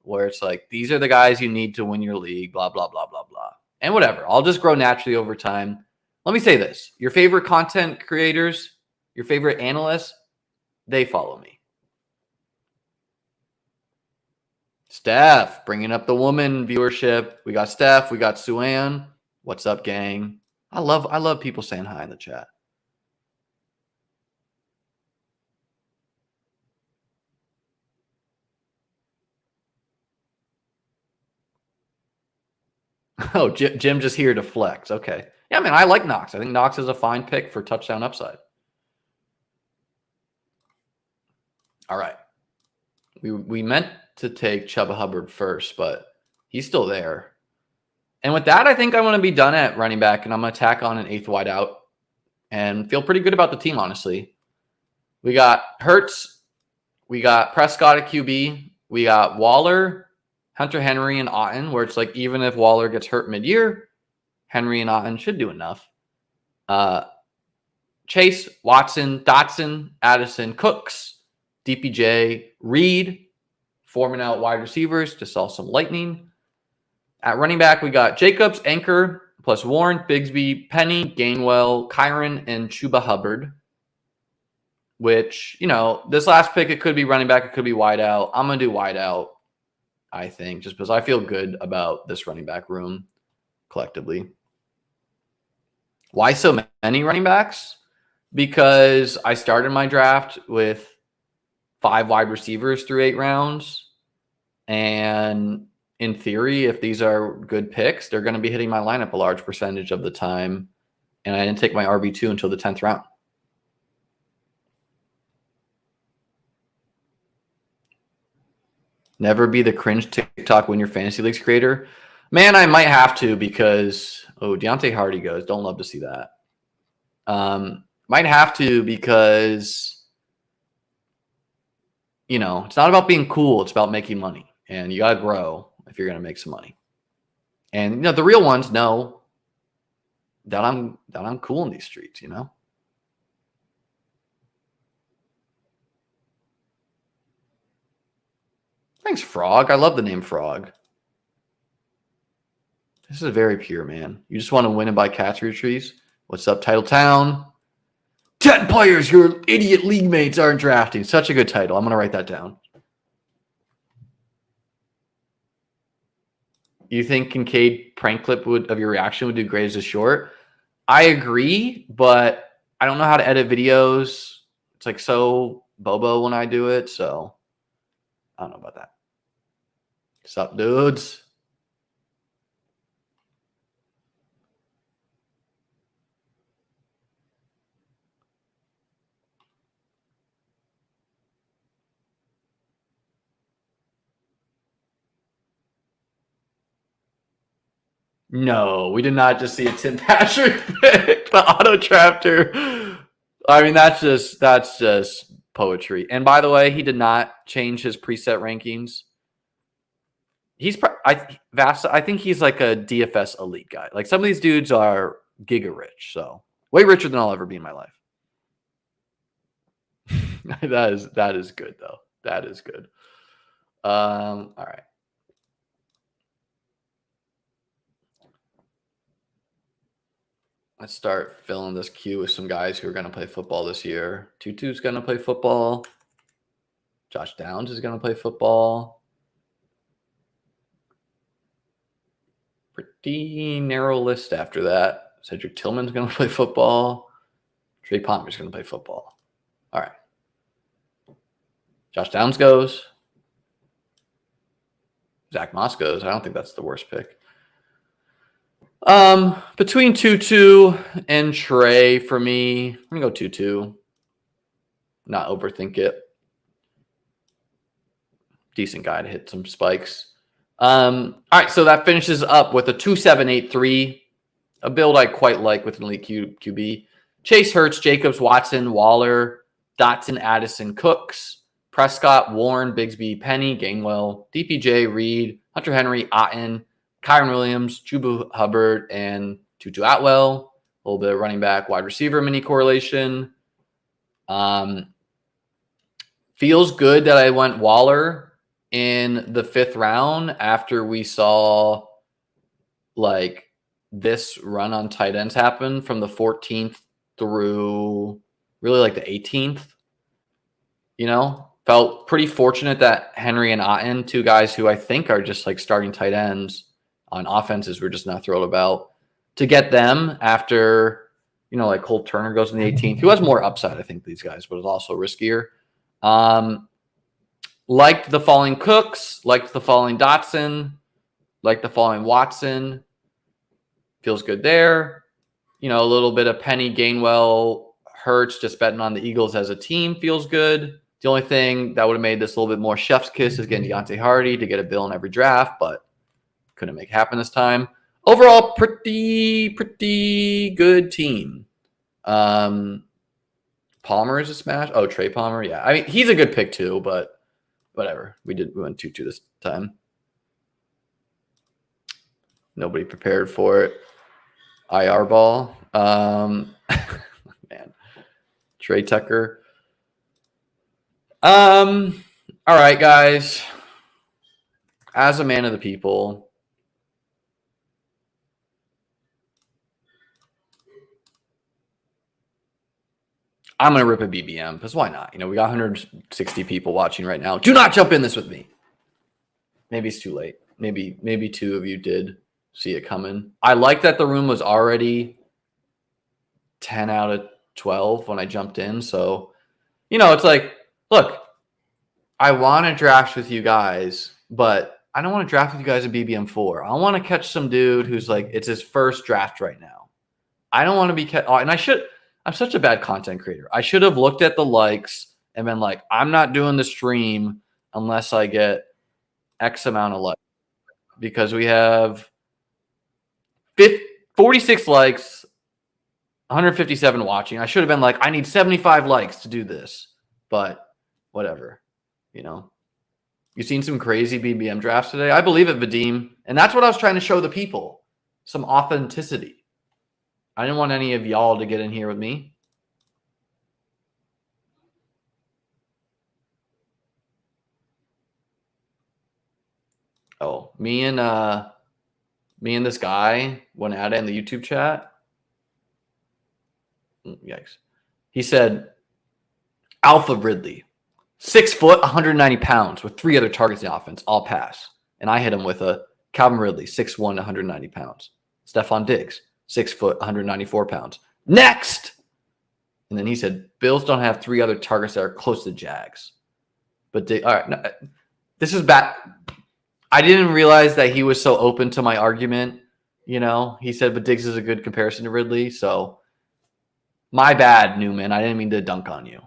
where it's like, these are the guys you need to win your league, blah, blah, blah, blah, blah. And whatever. I'll just grow naturally over time. Let me say this. Your favorite content creators, your favorite analysts, they follow me. Steph, bringing up the woman viewership. We got Steph. We got Suan. What's up, gang? I love people saying hi in the chat. Oh, Jim just here to flex. Okay. Yeah, man, I like Knox. I think Knox is a fine pick for touchdown upside. All right. We meant to take Chuba Hubbard first, but he's still there. And with that, I think I'm going to be done at running back, and I'm going to tack on an 8th wide out and feel pretty good about the team, honestly. We got Hurts. We got Prescott at QB. We got Waller, Hunter Henry, and Otten, where it's like even if Waller gets hurt mid-year, Henry and Otten should do enough. Chase, Watson, Dotson, Addison, Cooks, DPJ, Reed, forming out wide receivers to sell some lightning. At running back, we got Jacobs, Anchor, plus Warren, Bigsby, Penny, Gainwell, Kyron, and Chuba Hubbard. Which, you know, this last pick, it could be running back, it could be wide out. I'm going to do wide out, I think, just because I feel good about this running back room collectively. Why so many running backs? Because I started my draft with 5 wide receivers through 8 rounds. And in theory, if these are good picks, they're going to be hitting my lineup a large percentage of the time. And I didn't take my RB2 until the 10th round. Never be the cringe TikTok win your fantasy leagues creator. Man, I might have to because Deontay Hardy goes. Don't love to see that. Might have to because it's not about being cool. It's about making money, and you gotta grow if you're gonna make some money. And the real ones know that I'm cool in these streets. Thanks, Frog. I love the name Frog. This is very pure, man. You just want to win and buy cats for your trees. What's up, Title Town? 10 players your idiot league mates aren't drafting. Such a good title. I'm going to write that down. You think Kincaid prank clip of your reaction would do great as a short? I agree, but I don't know how to edit videos. It's like so bobo when I do it, so I don't know about that. What's up, dudes? No, we did not just see a Tim Patrick pick, the auto drafter. I mean, that's just poetry. And by the way, he did not change his preset rankings. I think he's like a DFS elite guy. Like some of these dudes are giga rich, so way richer than I'll ever be in my life. that is good though. That is good. All right. Let's start filling this queue with some guys who are going to play football this year. Tutu's going to play football. Josh Downs is going to play football. Pretty narrow list after that. Cedric Tillman's going to play football. Trey Palmer's going to play football. All right. Josh Downs goes. Zach Moss goes. I don't think that's the worst pick. Between Tutu and Trey for me, I'm going to go Tutu. Not overthink it. Decent guy to hit some spikes. All right, so that finishes up with a 2-7-8-3, a build I quite like with an elite QB. Chase, Hurts, Jacobs, Watson, Waller, Dotson, Addison, Cooks, Prescott, Warren, Bigsby, Penny, Gainwell, DPJ, Reed, Hunter Henry, Otten, Kyron Williams, Chuba Hubbard, and Tutu Atwell. A little bit of running back, wide receiver mini correlation. Feels good that I went Waller in the 5th round after we saw like this run on tight ends happen from the 14th through really like the 18th. Felt pretty fortunate that Henry and Otten, two guys who I think are just like starting tight ends on offenses, we're just not thrilled about, to get them after, like Cole Turner goes in the 18th, who has more upside, I think, these guys, but is also riskier. Liked the falling Cooks, liked the falling Dotson, liked the falling Watson. Feels good there. A little bit of Penny, Gainwell, Hurts, just betting on the Eagles as a team feels good. The only thing that would have made this a little bit more chef's kiss is getting Deontay Hardy to get a bill in every draft, but couldn't make it happen this time. Overall, pretty good team. Palmer is a smash. Oh, Trey Palmer. Yeah. I mean, he's a good pick too, but whatever. We went 2-2 this time. Nobody prepared for it. IR ball. Man. Trey Tucker. All right, guys. As a man of the people, I'm going to rip a BBM because why not? We got 160 people watching right now. Do not jump in this with me. Maybe it's too late. Maybe 2 of you did see it coming. I like that the room was already 10 out of 12 when I jumped in. So, it's like, look, I want to draft with you guys, but I don't want to draft with you guys in BBM 4. I want to catch some dude who's like, it's his first draft right now. I don't want to be and I'm such a bad content creator. I should have looked at the likes and been like, I'm not doing the stream unless I get X amount of likes because we have 46 likes, 157 watching. I should have been like, I need 75 likes to do this, but whatever, you know. You've seen some crazy BBM drafts today. I believe it, Vadim. And that's what I was trying to show the people. Some authenticity. I didn't want any of y'all to get in here with me. Oh, me and this guy went at it in the YouTube chat. Yikes. He said, Alpha Ridley. 6 foot, 190 pounds with 3 other targets in the offense, all pass. And I hit him with a Calvin Ridley, 6'1", 190 pounds. Stephon Diggs, 6 foot, 194 pounds. Next! And then he said, Bills don't have 3 other targets that are close to Jags. But, all right, no, this is bad. I didn't realize that he was so open to my argument. You know, he said, but Diggs is a good comparison to Ridley. So, my bad, Newman. I didn't mean to dunk on you.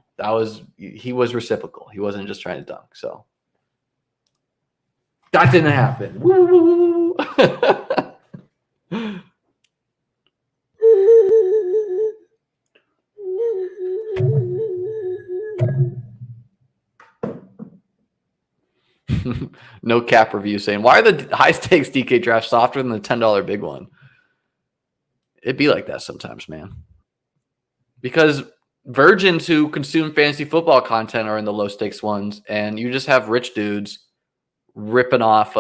He was reciprocal. He wasn't just trying to dunk. So that didn't happen. Woo! No cap review saying, why are the high stakes DK drafts softer than the $10 big one? It'd be like that sometimes, man. Because virgins who consume fantasy football content are in the low stakes ones, and you just have rich dudes ripping off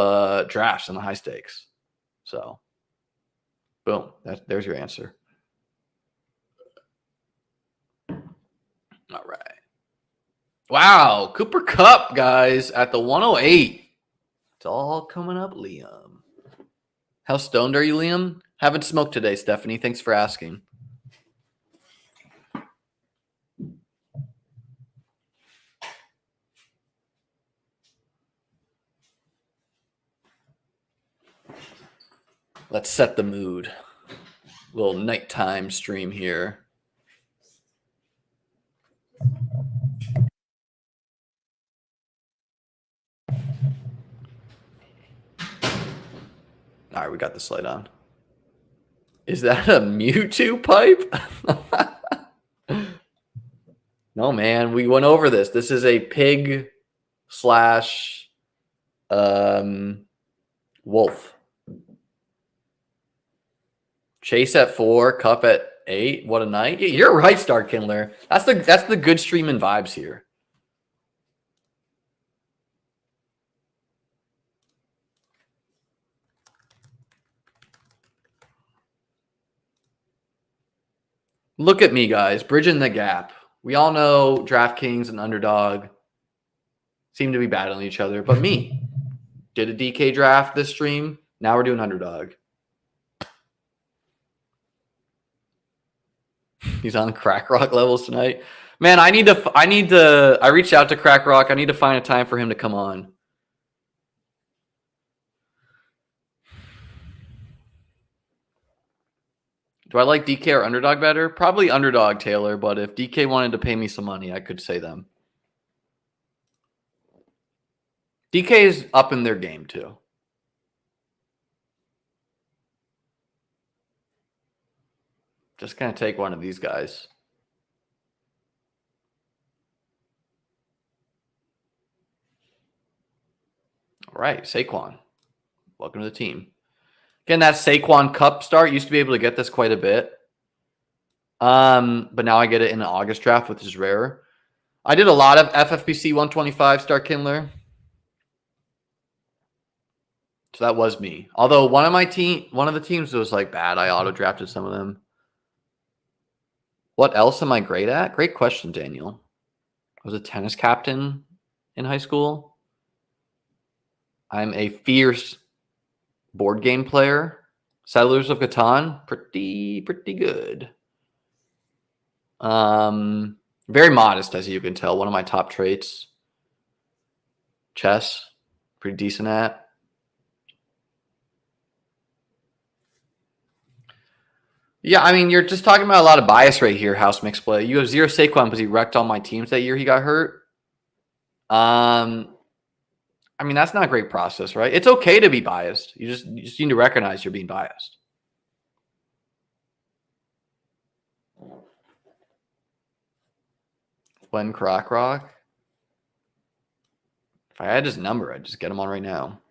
drafts in the high stakes. So, boom, there's your answer. All right. Wow, Cooper Kupp, guys, at the 108. It's all coming up, Liam. How stoned are you, Liam? Haven't smoked today, Stephanie. Thanks for asking. Let's set the mood. Little nighttime stream here. All right, we got this light on. Is that a Mewtwo pipe? No, man. We went over this. This is a pig / wolf. Chase at 4, Cup at 8. What a night. Yeah, you're right, Star Kindler. That's the good streaming vibes here. Look at me, guys. Bridging the gap. We all know Draftkings and Underdog seem to be battling each other. But me, did a DK draft this stream. Now we're doing Underdog. He's on Crack Rock levels tonight. Man, I reached out to Crack Rock. I need to find a time for him to come on. Do I like DK or Underdog better? Probably Underdog, Taylor, but if DK wanted to pay me some money, I could say them. DK is up in their game, too. Just going to take one of these guys. All right, Saquon. Welcome to the team. Again, that Saquon Cup start. Used to be able to get this quite a bit. But now I get it in an August draft, which is rare. I did a lot of FFPC 125 Star Kindler. So that was me. Although one of the teams was like bad. I auto-drafted some of them. What else am I great at? Great question, Daniel. I was a tennis captain in high school. I'm a fierce board game player. Settlers of Catan, pretty good. Very modest, as you can tell. One of my top traits. Chess, pretty decent at. Yeah, I mean, you're just talking about a lot of bias right here, House Mix Play. You have 0 Saquon because he wrecked all my teams that year he got hurt. I I mean, that's not a great process, right? It's okay to be biased. You just need to recognize you're being biased. When Croc Rock. If I had his number, I'd just get him on right now.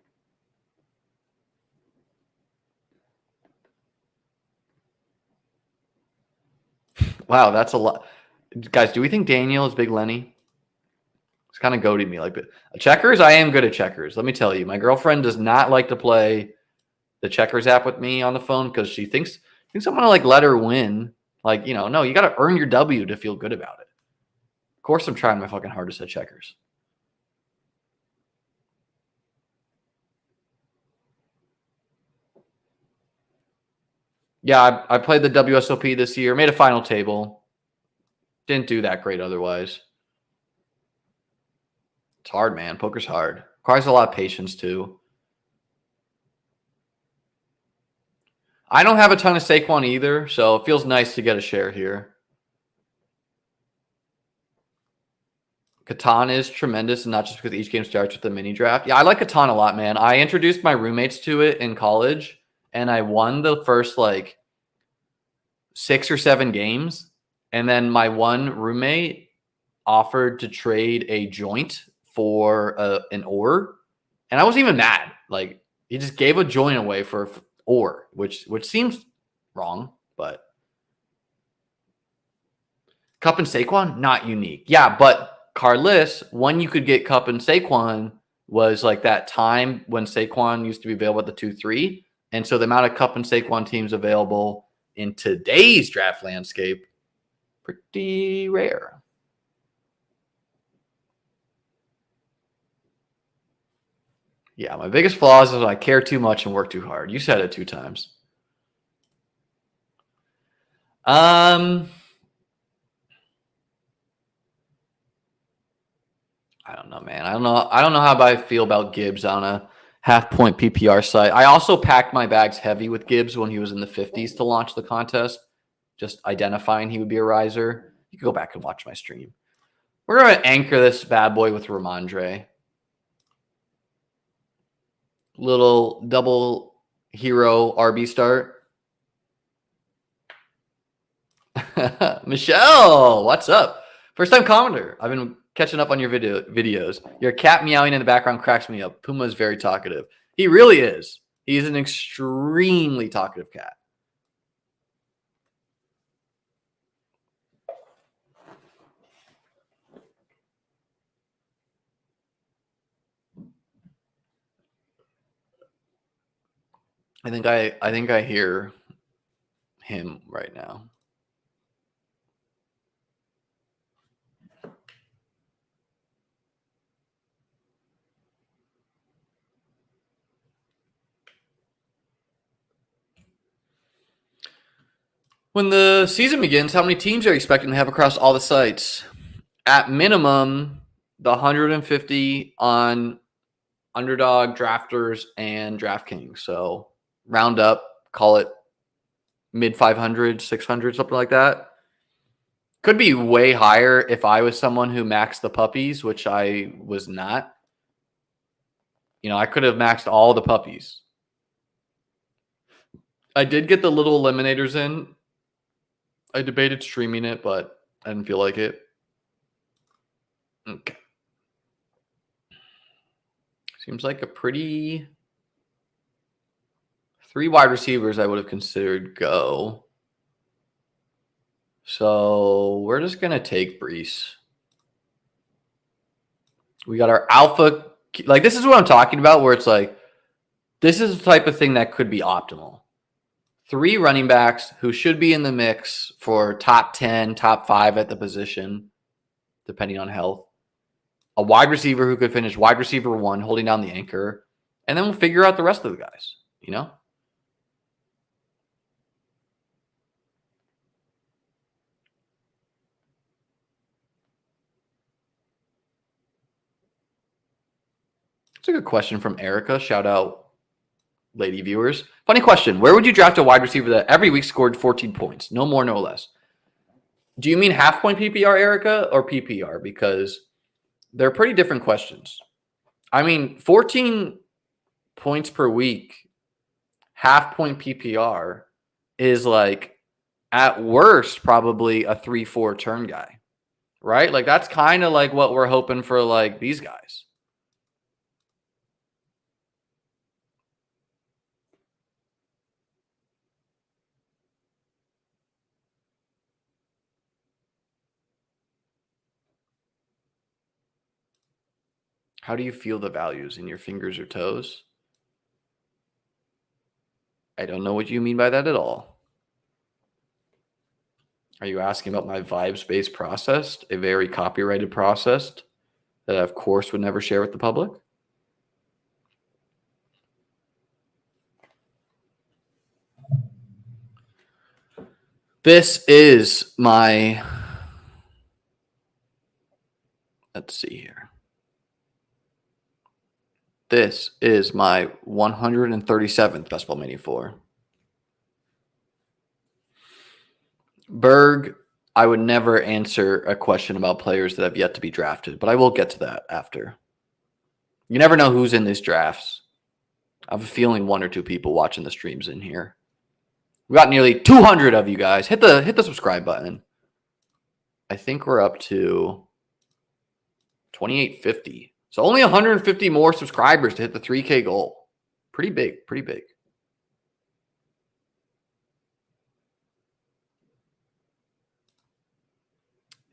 Wow, that's a lot. Guys, do we think Daniel is Big Lenny? It's kind of goading me like that. Checkers, I am good at checkers. Let me tell you, my girlfriend does not like to play the checkers app with me on the phone because she thinks I'm gonna like let her win. Like, you know, no, you got to earn your W to feel good about it. Of course, I'm trying my fucking hardest at checkers. Yeah, I played the WSOP this year, made a final table. Didn't do that great otherwise. It's hard, man. Poker's hard. Requires a lot of patience, too. I don't have a ton of Saquon either, so it feels nice to get a share here. Catan is tremendous, and not just because each game starts with a mini draft. Yeah, I like Catan a lot, man. I introduced my roommates to it in college, and I won the first, like, 6 or 7 games. And then my one roommate offered to trade a joint for an ore. And I wasn't even mad. Like, he just gave a joint away for ore, which seems wrong, but Cup and Saquon, not unique. Yeah, but Carlis, when you could get Cup and Saquon was like that time when Saquon used to be available at the 2-3. And so the amount of Cup and Saquon teams available in today's draft landscape, pretty rare. Yeah, my biggest flaws is I care too much and work too hard. You said it 2 times. I don't know, man. I don't know how I feel about Gibbs on a half-point PPR site. I also packed my bags heavy with Gibbs when he was in the 50s to launch the contest, just identifying he would be a riser. You can go back and watch my stream. We're going to anchor this bad boy with Ramondre. Little double hero RB start. Michelle, what's up? First time commenter. I've been catching up on your videos. Your cat meowing in the background cracks me up. Puma is very talkative. He really is. He's an extremely talkative cat. I think I hear him right now. When the season begins, how many teams are you expecting to have across all the sites? At minimum, the 150 on Underdog, Drafters, and Draftkings. So round up, call it mid 500, 600, something like that. Could be way higher if I was someone who maxed the puppies, which I was not. You know, I could have maxed all the puppies. I did get the little eliminators in. I debated streaming it, but I didn't feel like it. Okay. Seems like a pretty 3 wide receivers I would have considered go. So we're just going to take Brees. We got our alpha. Like, this is what I'm talking about, where it's like, this is the type of thing that could be optimal. 3 running backs who should be in the mix for top 10, top 5 at the position, depending on health. A wide receiver who could finish wide receiver 1, holding down the anchor. And then we'll figure out the rest of the guys, you know? It's a good question from Erica. Shout out, lady viewers. Funny question. Where would you draft a wide receiver that every week scored 14 points? No more, no less. Do you mean half-point PPR, Erica, or PPR? Because they're pretty different questions. I mean, 14 points per week, half point PPR is like at worst probably a 3-4 turn guy, right? Like that's kind of like what we're hoping for like these guys. How do you feel the values in your fingers or toes? I don't know what you mean by that at all. Are you asking about my vibes-based process, a very copyrighted process that I, of course, would never share with the public? This is my, let's see here. This is my 137th Best Ball Mania 4. Berg, I would never answer a question about players that have yet to be drafted, but I will get to that after. You never know who's in these drafts. I have a feeling one or two people watching the streams in here. We got nearly 200 of you guys. Hit the subscribe button. I think we're up to 2850. So only 150 more subscribers to hit the 3K goal. Pretty big, pretty big.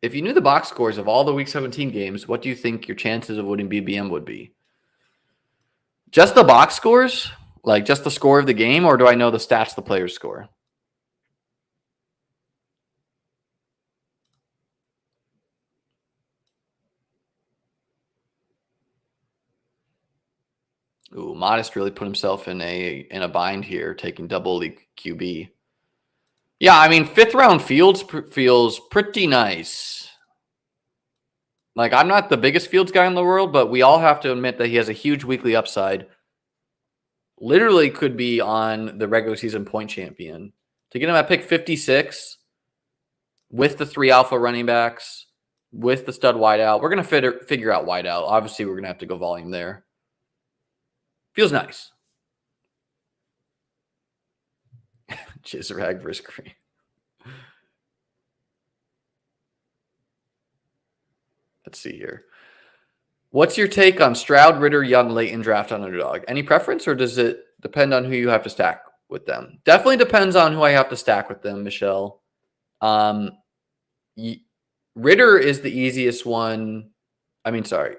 If you knew the box scores of all the Week 17 games, what do you think your chances of winning BBM would be? Just the box scores? Like just the score of the game, or do I know the stats the players score? Ooh, Modest really put himself in a bind here, taking double league QB. Yeah, I mean, 5th round Fields feels pretty nice. Like, I'm not the biggest Fields guy in the world, but we all have to admit that he has a huge weekly upside. Literally could be on the regular season point champion. To get him at pick 56 with the 3 alpha running backs, with the stud wideout, we're going to figure out wideout. Obviously, we're going to have to go volume there. Feels nice. Jizrag versus Green. Let's see here. What's your take on Stroud, Ritter, Young, late in draft on Underdog? Any preference, or does it depend on who you have to stack with them? Definitely depends on who I have to stack with them, Michelle. Ritter is the easiest one. I mean, sorry.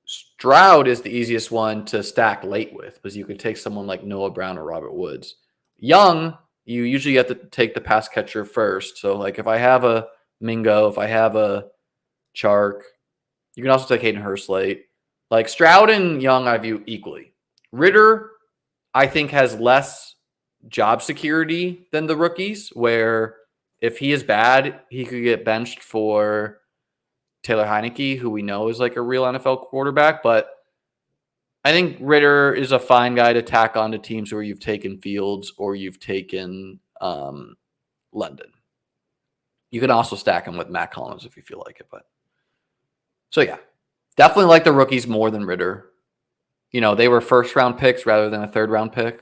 Stroud is the easiest one to stack late with because you could take someone like Noah Brown or Robert Woods. Young, you usually have to take the pass catcher first. So, like, if I have a Mingo, if I have a Chark, you can also take Hayden Hurst late. Like, Stroud and Young, I view equally. Ritter, I think, has less job security than the rookies, where if he is bad, he could get benched for Taylor Heineke, who we know is like a real NFL quarterback. But I think Ritter is a fine guy to tack on to teams where you've taken Fields or you've taken London. You can also stack him with Matt Collins if you feel like it. But so, yeah, definitely like the rookies more than Ritter. You know, they were first-round picks rather than a third-round pick.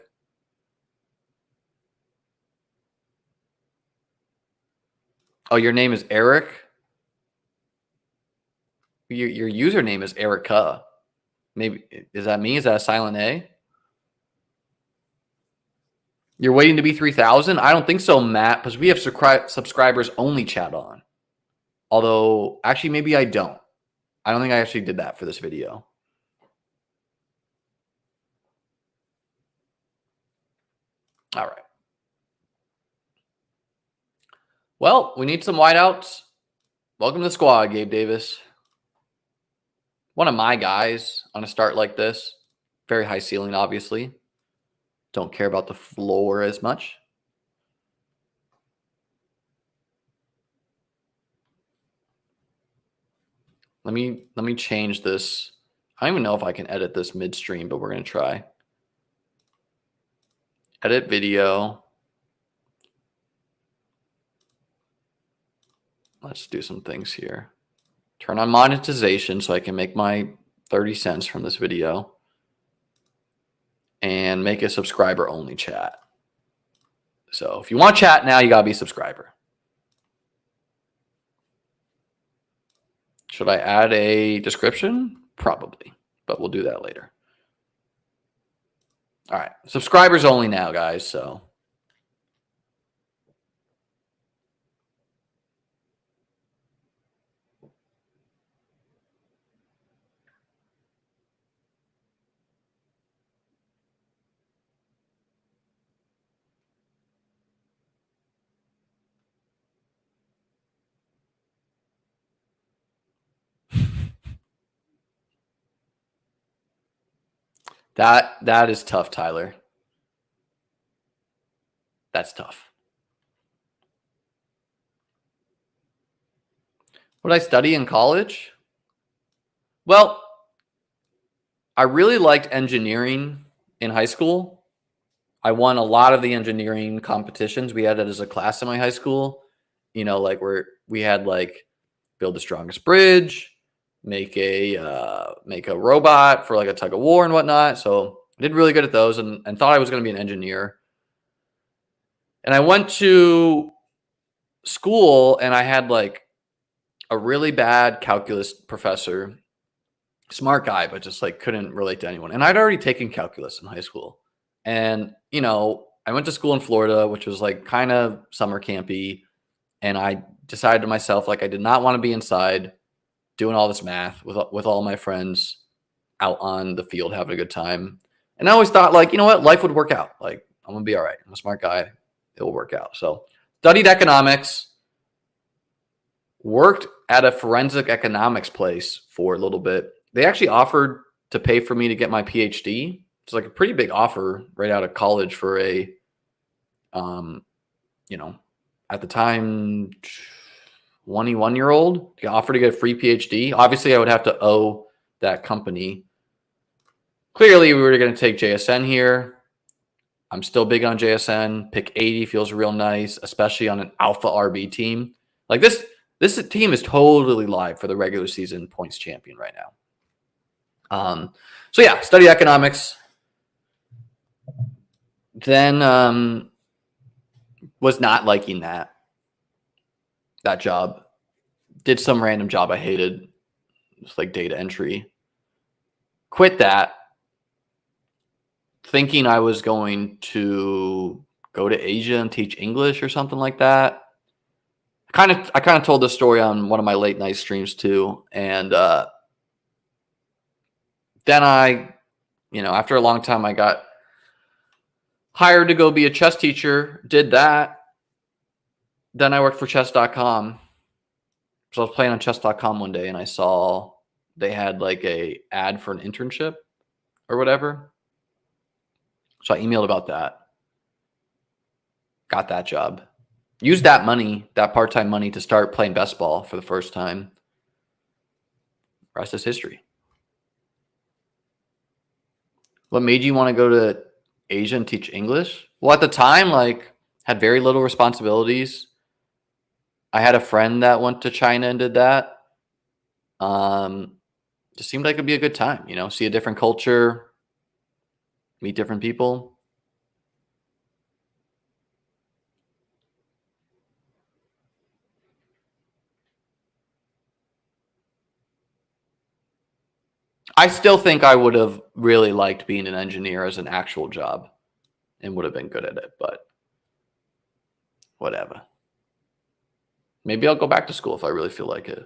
Oh, your name is Eric? Your username is Erica. Maybe, is that me? Is that a silent A? You're waiting to be 3,000? I don't think so, Matt, because we have subscribers only chat on. Although, actually, maybe I don't. I don't think I actually did that for this video. All right. Well, we need some wideouts. Welcome to the squad, Gabe Davis. One of my guys on a start like this. Very high ceiling, obviously. Don't care about the floor as much. Let me change this. I don't even know if I can edit this midstream, but we're going to try. Edit video. Let's do some things here. Turn on monetization so I can make my 30 cents from this video. And make a subscriber only chat. So if you want chat now, you gotta be a subscriber. Should I add a description? Probably, but we'll do that later. All right, subscribers only now, guys. So that is tough, Tyler. That's tough. What did I study in college? Well, I really liked engineering in high school. I won a lot of the engineering competitions. We had it as a class in my high school. You know, like we had like build the strongest bridge, make a robot for like a tug of war and whatnot. So I did really good at those and thought I was going to be an engineer. And I went to school and I had like a really bad calculus professor, smart guy, but just like couldn't relate to anyone. And I'd already taken calculus in high school. And, you know, I went to school in Florida, which was like kind of summer campy. And I decided to myself, like, I did not want to be inside doing all this math with all my friends out on the field having a good time. And I always thought, like, you know what, life would work out. Like, I'm gonna be all right. I'm a smart guy. It will work out. So studied economics, worked at a forensic economics place for a little bit. They actually offered to pay for me to get my PhD. It's like a pretty big offer right out of college for a, you know, at the time, 21-year-old. They offered to get a free PhD. Obviously, I would have to owe that company. Clearly, we were going to take JSN here. I'm still big on JSN. Pick 80 feels real nice, especially on an alpha RB team. Like this team is totally live for the regular season points champion right now. So yeah, study economics. Then was not liking that job. Did some random job I hated. It's like data entry. Quit that, thinking I was going to go to Asia and teach English or something like that. I kind of told this story on one of my late night streams too. And then after a long time, I got hired to go be a chess teacher, did that. Then I worked for chess.com. So I was playing on chess.com one day and I saw they had like a ad for an internship or whatever. So I emailed about that. Got that job. Used that money, that part-time money, to start playing best ball for the first time. Rest is history. What made you want to go to Asia and teach English? Well, at the time, like, had very little responsibilities. I had a friend that went to China and did that. Just seemed like it'd be a good time, you know, see a different culture, meet different people. I still think I would have really liked being an engineer as an actual job and would have been good at it, but whatever. Maybe I'll go back to school if I really feel like it.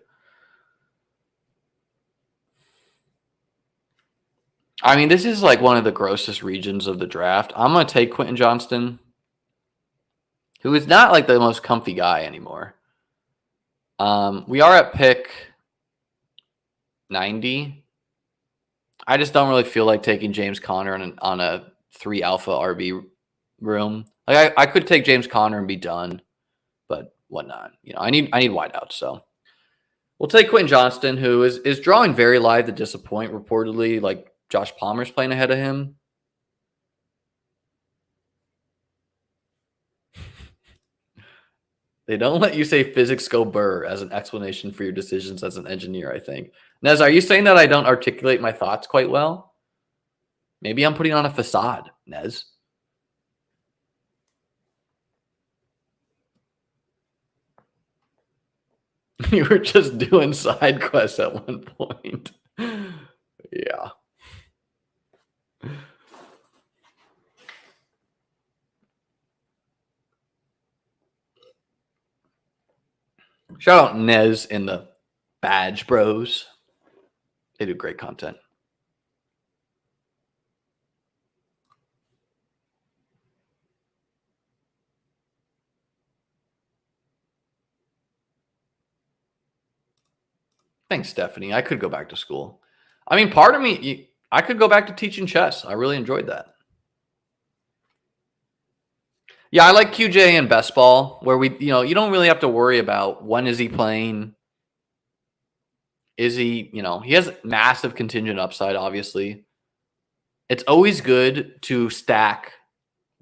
I mean, this is like one of the grossest regions of the draft. I'm going to take Quentin Johnston, who is not like the most comfy guy anymore. We are at pick 90. I just don't really feel like taking James Conner on a 3 alpha RB room. Like I could take James Conner and be done, but whatnot. You know, I need wideouts. So we'll take Quentin Johnston, who is drawing very live to disappoint. Reportedly, like Josh Palmer's playing ahead of him. They don't let you say physics go burr as an explanation for your decisions as an engineer, I think. Nez, are you saying that I don't articulate my thoughts quite well? Maybe I'm putting on a facade, Nez. You were just doing side quests at one point. Yeah. Shout out Nez and the Badge Bros. They do great content. Thanks, Stephanie. I could go back to school. I mean, part of me, I could go back to teaching chess. I really enjoyed that. Yeah, I like QJ and best ball, where you don't really have to worry about when is he playing. Is he, he has massive contingent upside, obviously. It's always good to stack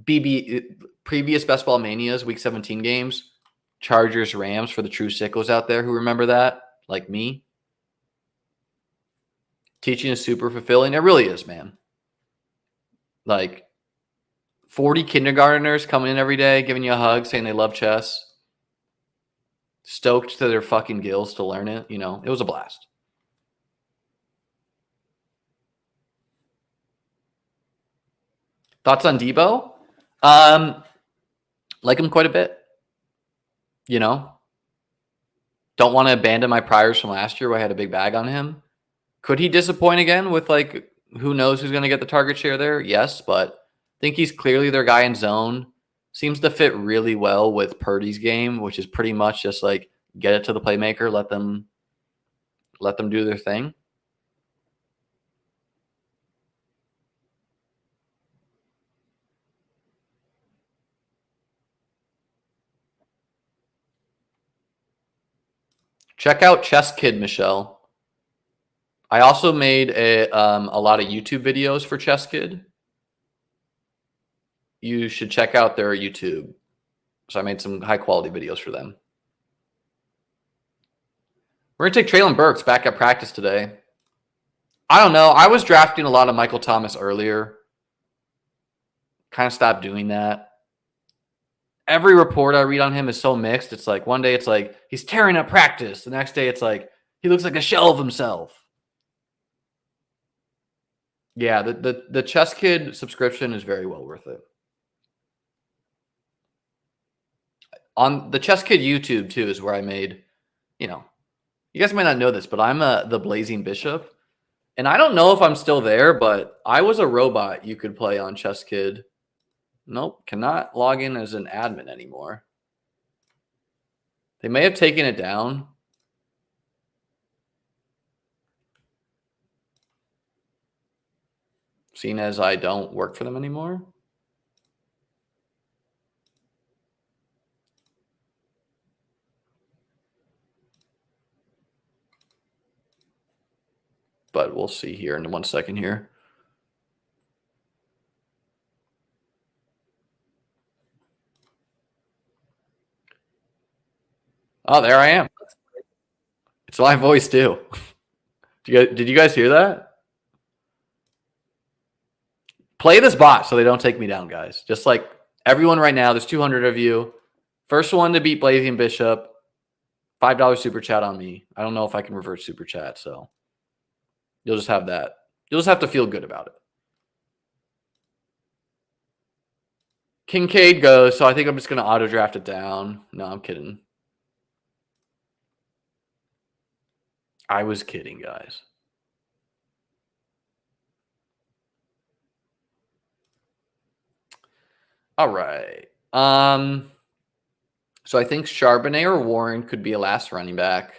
previous best ball manias, week 17 games, Chargers, Rams for the true sickos out there who remember that, like me. Teaching is super fulfilling. It really is, man. Like 40 kindergartners coming in every day, giving you a hug, saying they love chess. Stoked to their fucking gills to learn it. It was a blast. Thoughts on Debo? Like him quite a bit. Don't want to abandon my priors from last year where I had a big bag on him. Could he disappoint again with who knows who's going to get the target share there? Yes, but I think he's clearly their guy in zone. Seems to fit really well with Purdy's game, which is pretty much just get it to the playmaker, let them do their thing. Check out chesskid, Michelle. I also made a lot of YouTube videos for chesskid. You should check out their YouTube. So I made some high quality videos for them. We're going to take Traylon Burks back at practice today. I don't know. I was drafting a lot of Michael Thomas earlier. Kind of stopped doing that. Every report I read on him is so mixed. It's one day it's he's tearing up practice. The next day it's he looks like a shell of himself. Yeah, the chesskid subscription is very well worth it. On the chesskid YouTube too is where I made, you guys might not know this, but I'm the Blazing Bishop. And I don't know if I'm still there, but I was a robot you could play on chesskid. Nope, cannot log in as an admin anymore. They may have taken it down. Seeing as I don't work for them anymore. But we'll see here in 1 second here. Oh, there I am. It's my voice too. Did you guys hear that? Play this bot so they don't take me down, guys. Just like everyone right now, there's 200 of you. First one to beat Blazing Bishop, $5 super chat on me. I don't know if I can reverse super chat, so you'll just have that. You'll just have to feel good about it. Kincaid goes, so I think I'm just going to auto draft it down. No, I'm kidding. I was kidding, guys. All right. So I think Charbonnet or Warren could be a last running back.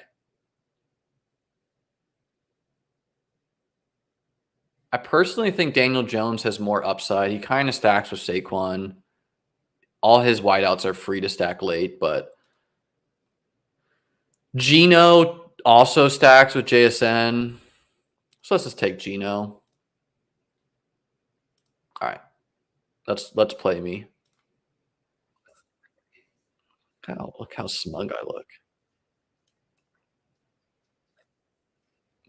I personally think Daniel Jones has more upside. He kind of stacks with Saquon. All his wideouts are free to stack late, but Geno also stacks with JSN. So let's just take Geno. All right. Let's play me. Look how smug I look.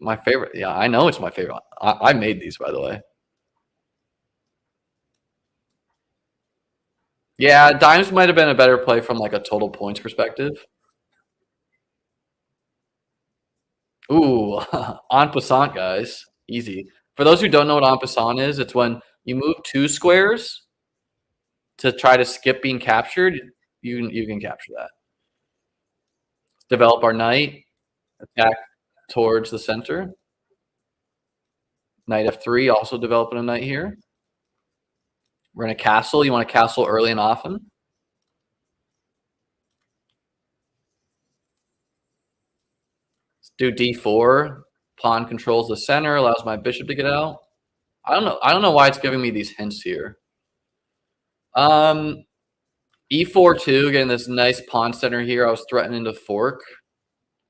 My favorite. Yeah, I know it's my favorite. I made these, by the way. Yeah, dimes might have been a better play from like a total points perspective. Ooh, en passant, guys. Easy. For those who don't know what en passant is, it's when you move 2 squares to try to skip being captured. You can capture that. Develop our knight. Attack towards the center. Knight f3, also developing a knight here. We're in a castle. You want to castle early and often. Let's do d4. Pawn controls the center, allows my bishop to get out. I don't know why it's giving me these hints here. E4 too, getting this nice pawn center here. I was threatening to fork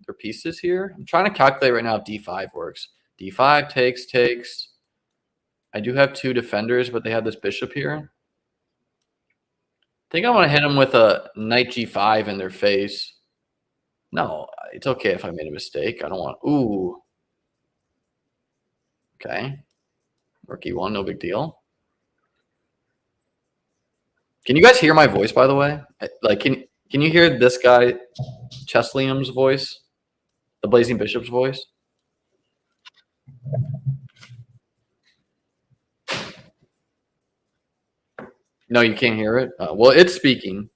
their pieces here. I'm trying to calculate right now if d5 works. d5 takes. I do have 2 defenders, but they have this bishop here. I think I want to hit them with a knight g5 in their face. No, it's okay if I made a mistake. I don't want. Ooh. Okay. Rook e1, no big deal. Can you guys hear my voice, by the way? Like, can you hear this guy, Cheslium's voice? The Blazing Bishop's voice? No, you can't hear it? Well, it's speaking.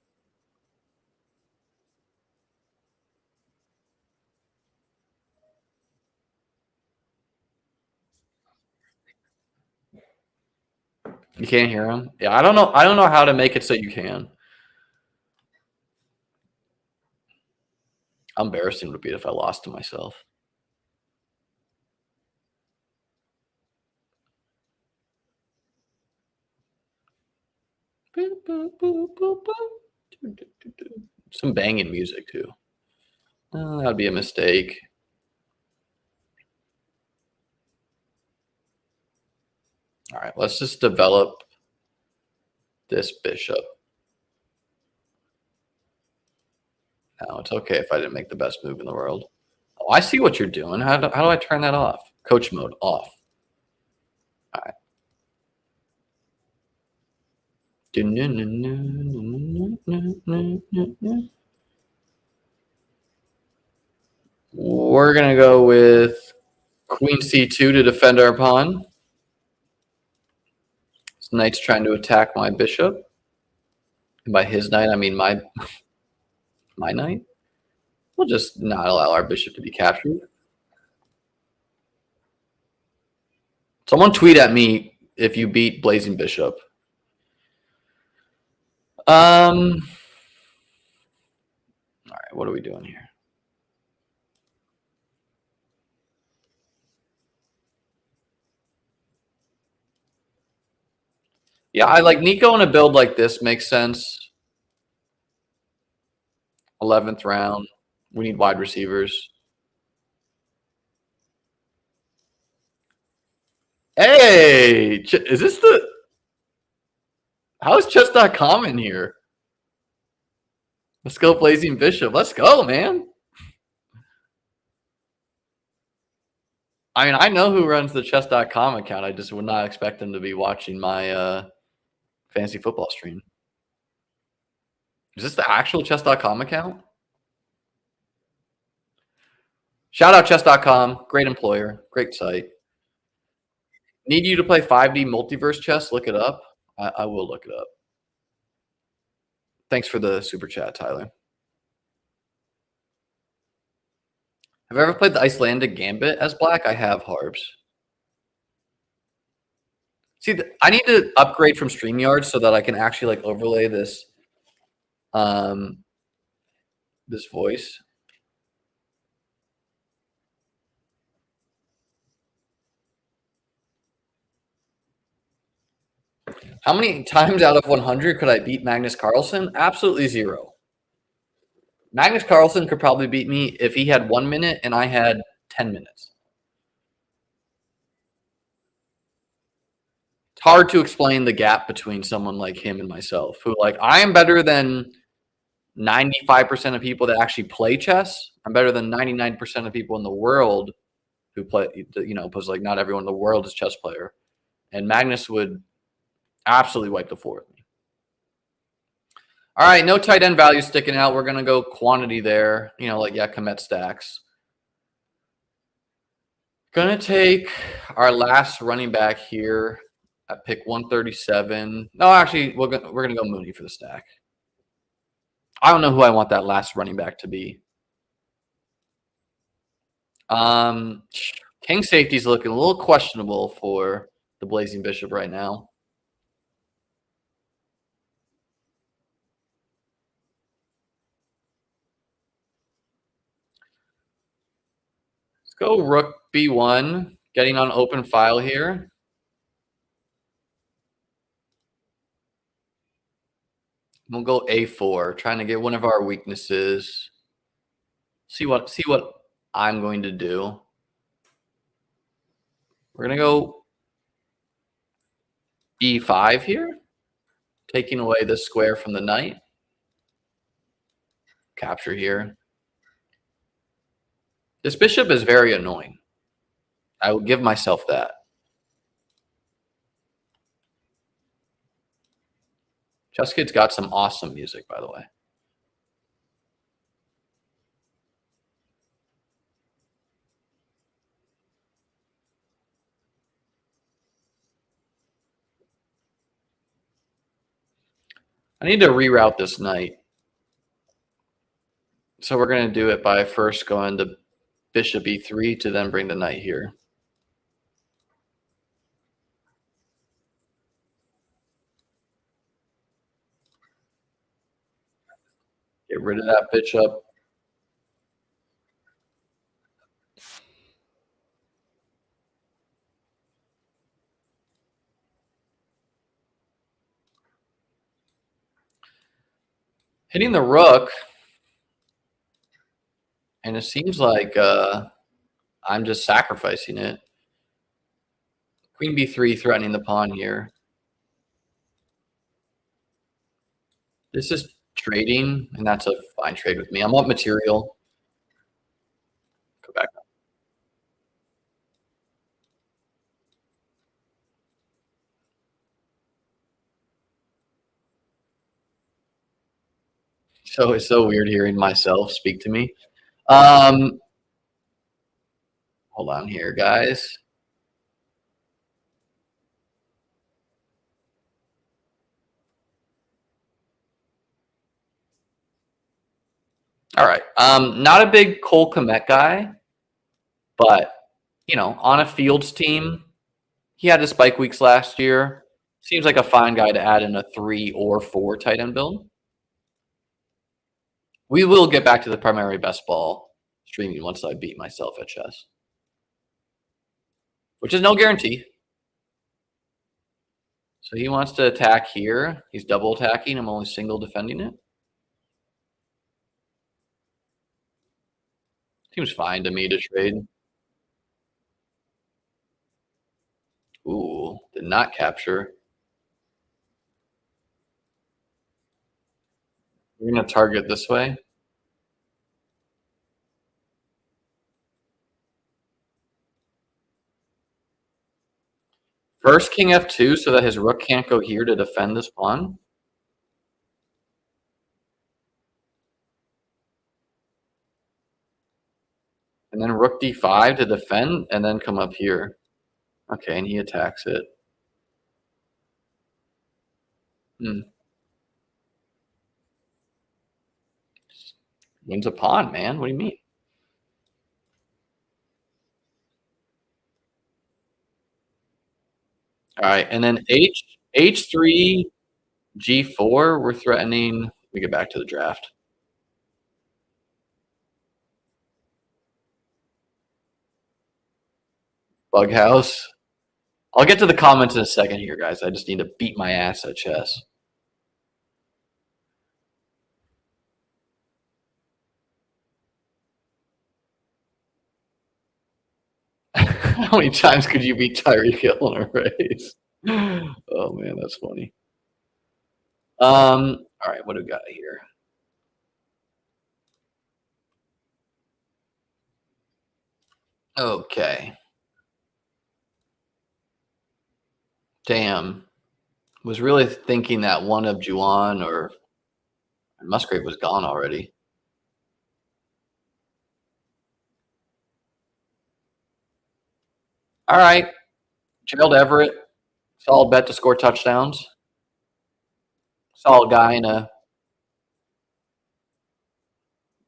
You can't hear him? Yeah, I don't know how to make it so you can. How embarrassing would it be if I lost to myself? Some banging music too. That'd be a mistake. All right, let's just develop this bishop. No, it's okay if I didn't make the best move in the world. Oh, I see what you're doing. How do I turn that off? Coach mode off. All right. We're going to go with Queen c2 to defend our pawn. This knight's trying to attack my bishop. And by his knight, I mean my knight. We'll just not allow our bishop to be captured. Someone tweet at me if you beat Blazing Bishop. All right, what are we doing here? Yeah, I like Nico in a build like this makes sense. 11th round. We need wide receivers. Hey, is this the... How is chess.com in here? Let's go Blazing Bishop. Let's go, man. I mean, I know who runs the chess.com account. I just would not expect them to be watching my fantasy football stream. Is this the actual chess.com account? Shout out chess.com. Great employer. Great site. Need you to play 5D multiverse chess? Look it up. I will look it up. Thanks for the super chat, Tyler. Have I ever played the Icelandic Gambit as black? I have, Harbs. See, I need to upgrade from StreamYard so that I can actually like overlay this this voice. How many times out of 100 could I beat Magnus Carlsen? Absolutely 0. Magnus Carlsen could probably beat me if he had 1 minute and I had 10 minutes. It's hard to explain the gap between someone like him and myself, who like I am better than 95% of people that actually play chess. I'm better than 99% of people in the world who play, because like not everyone in the world is chess player. And Magnus would absolutely wipe the floor with me. All right, no tight end value sticking out. We're going to go quantity there. Komet stacks. Going to take our last running back here at pick 137. No, actually, we're going to go Mooney for the stack. I don't know who I want that last running back to be. King safety's looking a little questionable for the Blazing Bishop right now. Let's go Rook B1, getting on open file here. We'll go A4, trying to get one of our weaknesses. See what I'm going to do. We're going to go E5 here, taking away the square from the knight. Capture here. This bishop is very annoying. I will give myself that. chesskid's got some awesome music, by the way. I need to reroute this knight. So we're going to do it by first going to bishop E3 to then bring the knight here. Get rid of that bishop. Hitting the rook. And it seems like I'm just sacrificing it. Queen B3 threatening the pawn here. This is trading, and that's a fine trade with me. I'm up material. Go back up. So it's so weird hearing myself speak to me. Hold on here, guys. All right. Not a big Cole Komet guy, but on a Fields team, he had his spike weeks last year. Seems like a fine guy to add in a 3 or 4 tight end build. We will get back to the primary best ball streaming once I beat myself at chess, which is no guarantee. So he wants to attack here. He's double attacking. I'm only single defending it. Seems fine to me to trade. Ooh, did not capture. We're going to target this way. First king F2 so that his rook can't go here to defend this pawn. And then rook D5 to defend and then come up here. Okay, and he attacks it. Wins a pawn, man. What do you mean? All right, and then H3, G4, we're threatening. Let me get back to the draft. Bug house. I'll get to the comments in a second here, guys. I just need to beat my ass at chess. How many times could you beat Tyreek Hill in a race? Oh man, that's funny. All right, what do we got here? Okay. Damn. Was really thinking that one of Juan or Musgrave was gone already. All right. Gerald Everett. Solid bet to score touchdowns. Solid guy in a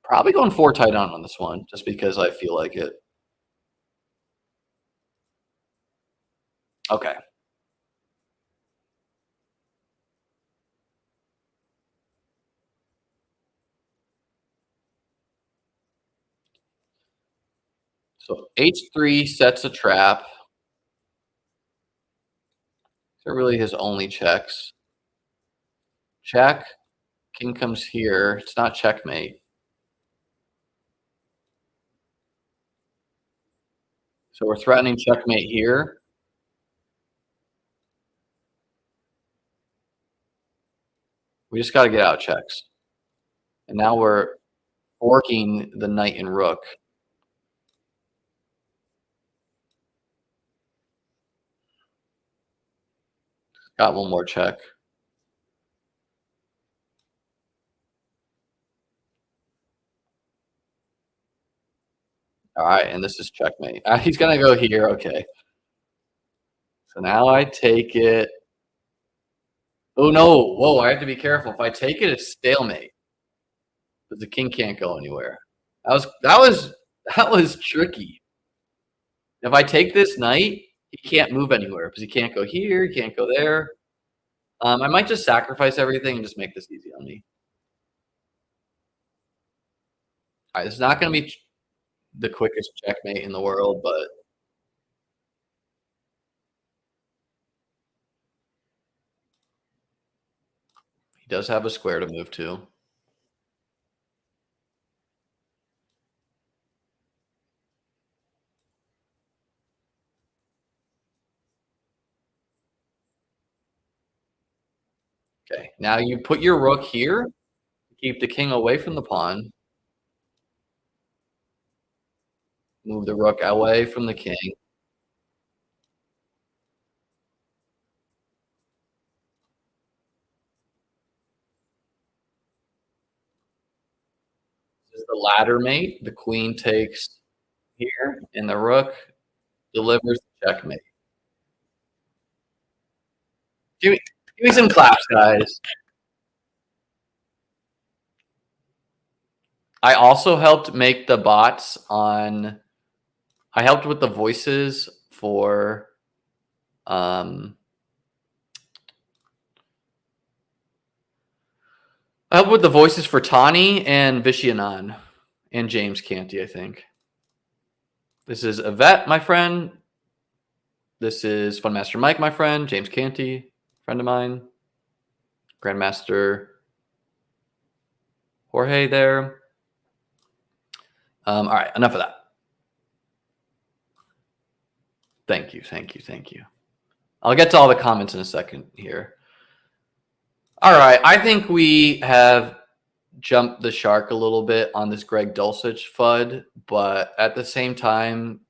probably going 4 tight end on this one just because I feel like it. Okay. So H3 sets a trap. They're really his only checks. Check. King comes here. It's not checkmate. So we're threatening checkmate here. We just got to get out checks. And now we're forking the knight and rook. Got one more check. All right, and this is checkmate. He's going to go here. Okay. So now I take it. Oh, no. Whoa, I have to be careful. If I take it, it's stalemate. But the king can't go anywhere. That was tricky. If I take this knight, he can't move anywhere because he can't go here, he can't go there. I might just sacrifice everything and just make this easy on me. All right, it's not going to be the quickest checkmate in the world, but he does have a square to move to. Okay, now you put your rook here to keep the king away from the pawn. Move the rook away from the king. This is the ladder mate. The queen takes here, and the rook delivers the checkmate. Give me some claps, guys. I also helped make the bots on. I helped with the voices for. I helped with the voices for Tani and Vishianan and James Canty, I think. This is Yvette, my friend. This is Funmaster Mike, my friend. James Canty, friend of mine. Grandmaster Jorge there. All right, enough of that. Thank you. I'll get to all the comments in a second here. All right, I think we have jumped the shark a little bit on this Greg Dulcich FUD, but at the same time,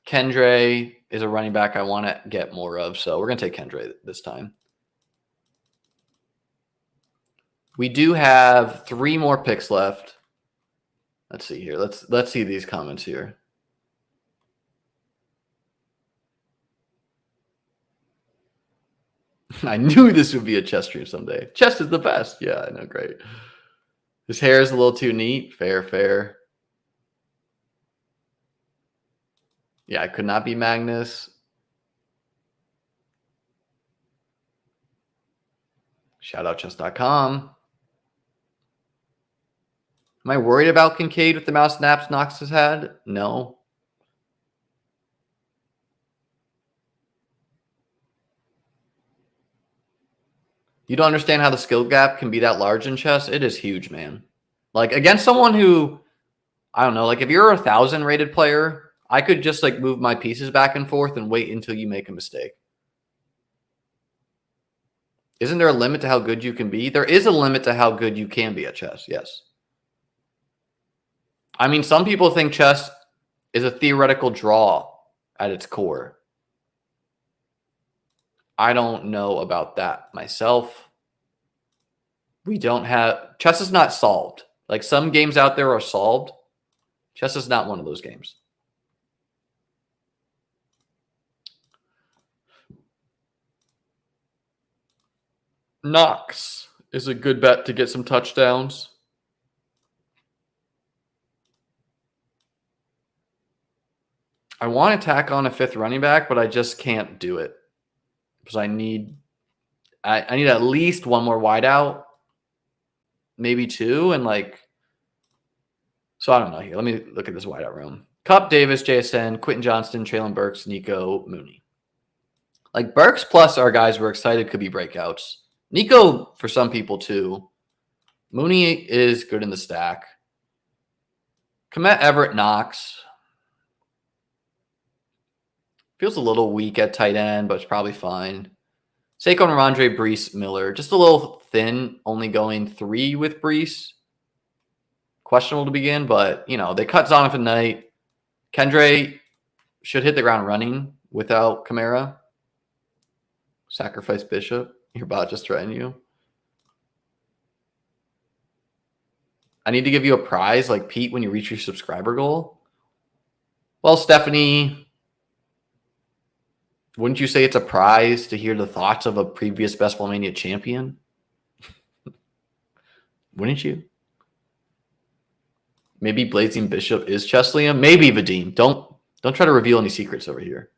Kendre is a running back I want to get more of, so we're going to take Kendre this time. We do have 3 more picks left. Let's see here. Let's see these comments here. I knew this would be a chess stream someday. Chess is the best. Yeah, I know. Great. His hair is a little too neat. Fair. Yeah, I could not be Magnus. Shout out chess.com. Am I worried about Kincaid with the mouse naps Knox has had? No. You don't understand how the skill gap can be that large in chess? It is huge, man. Like, against someone who, I don't know, like if you're a 1,000 rated player, I could just like move my pieces back and forth and wait until you make a mistake. Isn't there a limit to how good you can be? There is a limit to how good you can be at chess, yes. I mean, some people think chess is a theoretical draw at its core. I don't know about that myself. We don't have chess is not solved. Like some games out there are solved. Chess is not one of those games. Knox is a good bet to get some touchdowns. I want to tack on a 5th running back, but I just can't do it because I need at least one more wideout, maybe 2, and like. So I don't know here. Let me look at this wideout room. Cup, Davis, JSN, Quentin Johnston, Traylon Burks, Nico, Mooney. Like Burks plus our guys we're excited could be breakouts. Nico for some people too. Mooney is good in the stack. Komet, Everett, Knox. Feels a little weak at tight end, but it's probably fine. Saquon, Ramondre, Brees, Miller. Just a little thin, only going 3 with Brees. Questionable to begin, but, you know, they cut Zonifan Knight. Kendre should hit the ground running without Kamara. Sacrifice Bishop. Your bot just threatened you. I need to give you a prize like Pete when you reach your subscriber goal. Well, Stephanie, wouldn't you say it's a prize to hear the thoughts of a previous Best Ball Mania champion? Wouldn't you? Maybe Blazing Bishop is Chesley. Maybe Vadim. Don't try to reveal any secrets over here.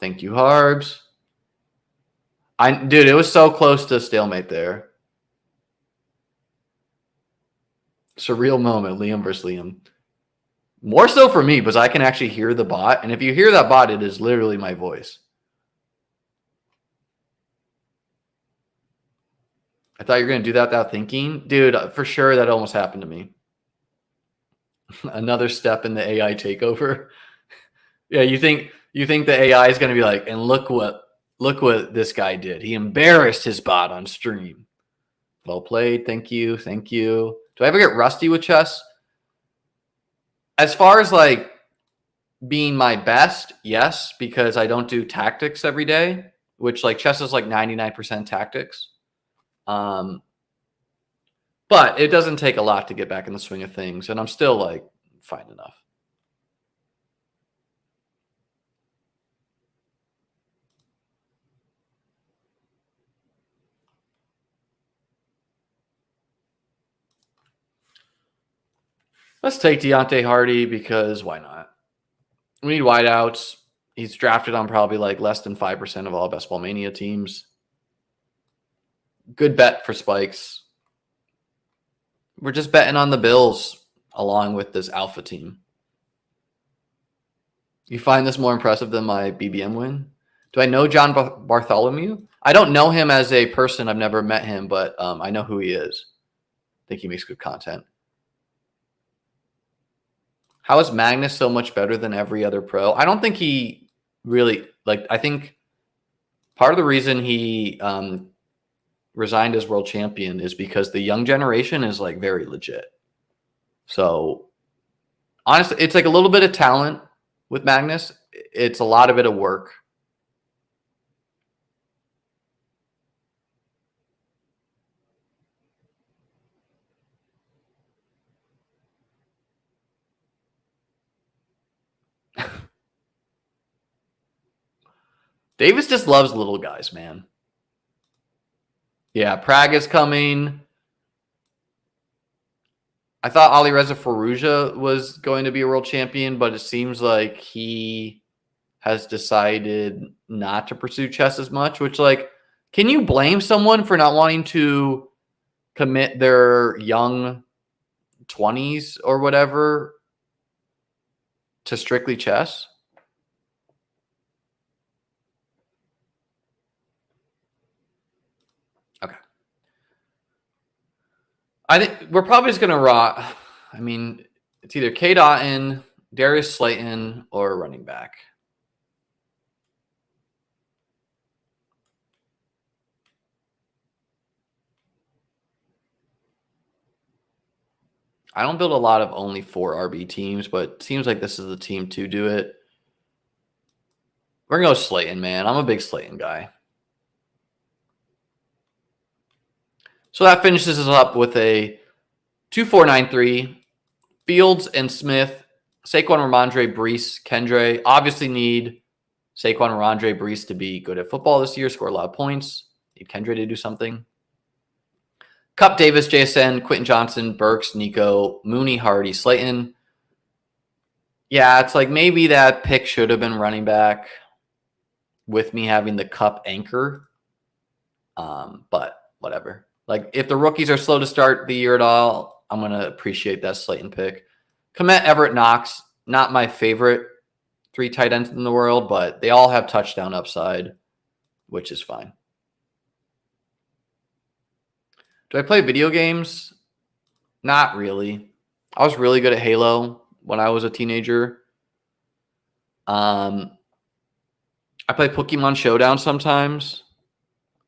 Thank you, Harbs. Dude, it was so close to a stalemate there. Surreal moment, Liam versus Liam. More so for me, because I can actually hear the bot. And if you hear that bot, it is literally my voice. I thought you were going to do that without thinking. Dude, for sure that almost happened to me. Another step in the AI takeover. Yeah, you think the AI is going to be like, and look what this guy did. He embarrassed his bot on stream. Well played. Thank you. Thank you. Do I ever get rusty with chess? As far as like being my best, yes, because I don't do tactics every day, which like chess is like 99% tactics. But it doesn't take a lot to get back in the swing of things, and I'm still like fine enough. Let's take Deontay Hardy because why not? We need wideouts. He's drafted on probably like less than 5% of all Best Ball Mania teams. Good bet for spikes. We're just betting on the Bills along with this alpha team. You find this more impressive than my BBM win? Do I know John Bartholomew? I don't know him as a person. I've never met him, but I know who he is. I think he makes good content. How is Magnus so much better than every other pro? I don't think he really, like, I think part of the reason he resigned as world champion is because the young generation is like very legit. So honestly, it's like a little bit of talent with Magnus. It's a lot of it of work. Davis just loves little guys, man. Yeah, Prague is coming. I thought Ali Reza Farouja was going to be a world champion, but it seems like he has decided not to pursue chess as much, which, like, can you blame someone for not wanting to commit their young 20s or whatever to strictly chess? Okay. I think we're probably just going to rot. I mean, it's either K. Dotton, Darius Slayton, or running back. I don't build a lot of only 4 RB teams, but it seems like this is the team to do it. We're going to go Slayton, man. I'm a big Slayton guy. So that finishes us up with a 2-4-9-3. Fields and Smith, Saquon, Ramondre, Brees, Kendre. Obviously need Saquon, Ramondre, Brees to be good at football this year, score a lot of points. Need Kendre to do something. Cup, Davis, JSN, Quentin Johnson, Burks, Nico, Mooney, Hardy, Slayton. Yeah, it's like maybe that pick should have been running back with me having the Cup anchor. But whatever. Like, if the rookies are slow to start the year at all, I'm going to appreciate that Slayton pick. Komet, Everett, Knox, not my favorite 3 tight ends in the world, but they all have touchdown upside, which is fine. Do I play video games? Not really. I was really good at Halo when I was a teenager. I play Pokemon Showdown sometimes.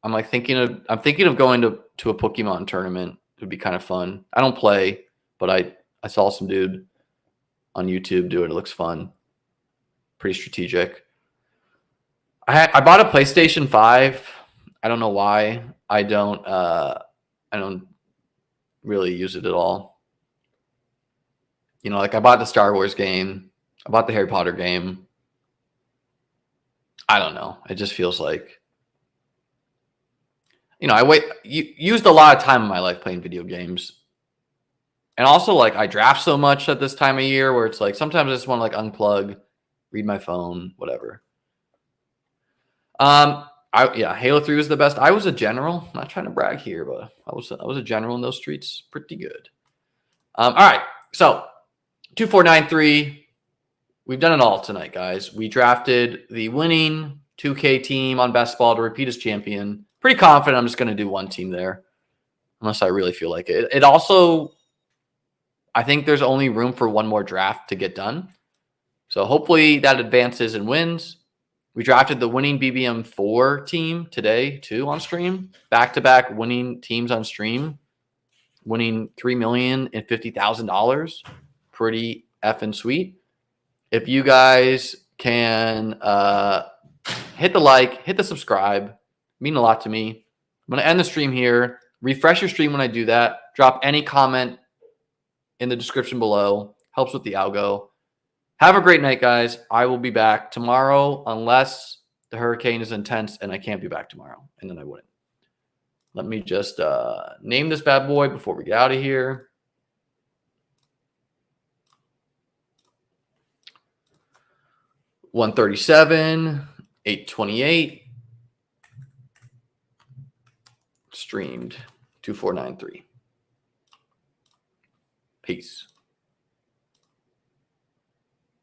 I'm thinking of going to a Pokemon tournament. It would be kind of fun. I don't play, but I saw some dude on YouTube do it. It looks fun. Pretty strategic. I bought a PlayStation 5. I don't know why. I don't really use it at all. You know, like I bought the Star Wars game. I bought the Harry Potter game. I don't know. It just feels like, you know, used a lot of time in my life playing video games. And also, like, I draft so much at this time of year where it's like sometimes I just want to like unplug, read my phone, whatever. Halo 3 was the best. I was a general. I'm not trying to brag here, but I was a general in those streets. Pretty good. All right. So 2-4-9-3. We've done it all tonight, guys. We drafted the winning 2K team on best ball to repeat as champion. Pretty confident I'm just going to do one team there, unless I really feel like it. It also, I think there's only room for one more draft to get done. So hopefully that advances and wins. We drafted the winning BBM4 team today, too, on stream. Back-to-back winning teams on stream. Winning $3,050,000. Pretty effing sweet. If you guys can hit the like, hit the subscribe, mean a lot to me. I'm going to end the stream here. Refresh your stream when I do that. Drop any comment in the description below. Helps with the algo. Have a great night, guys. I will be back tomorrow unless the hurricane is intense and I can't be back tomorrow, and then I wouldn't. Let me just name this bad boy before we get out of here. $137, $828. Streamed 2-4-9-3. Peace.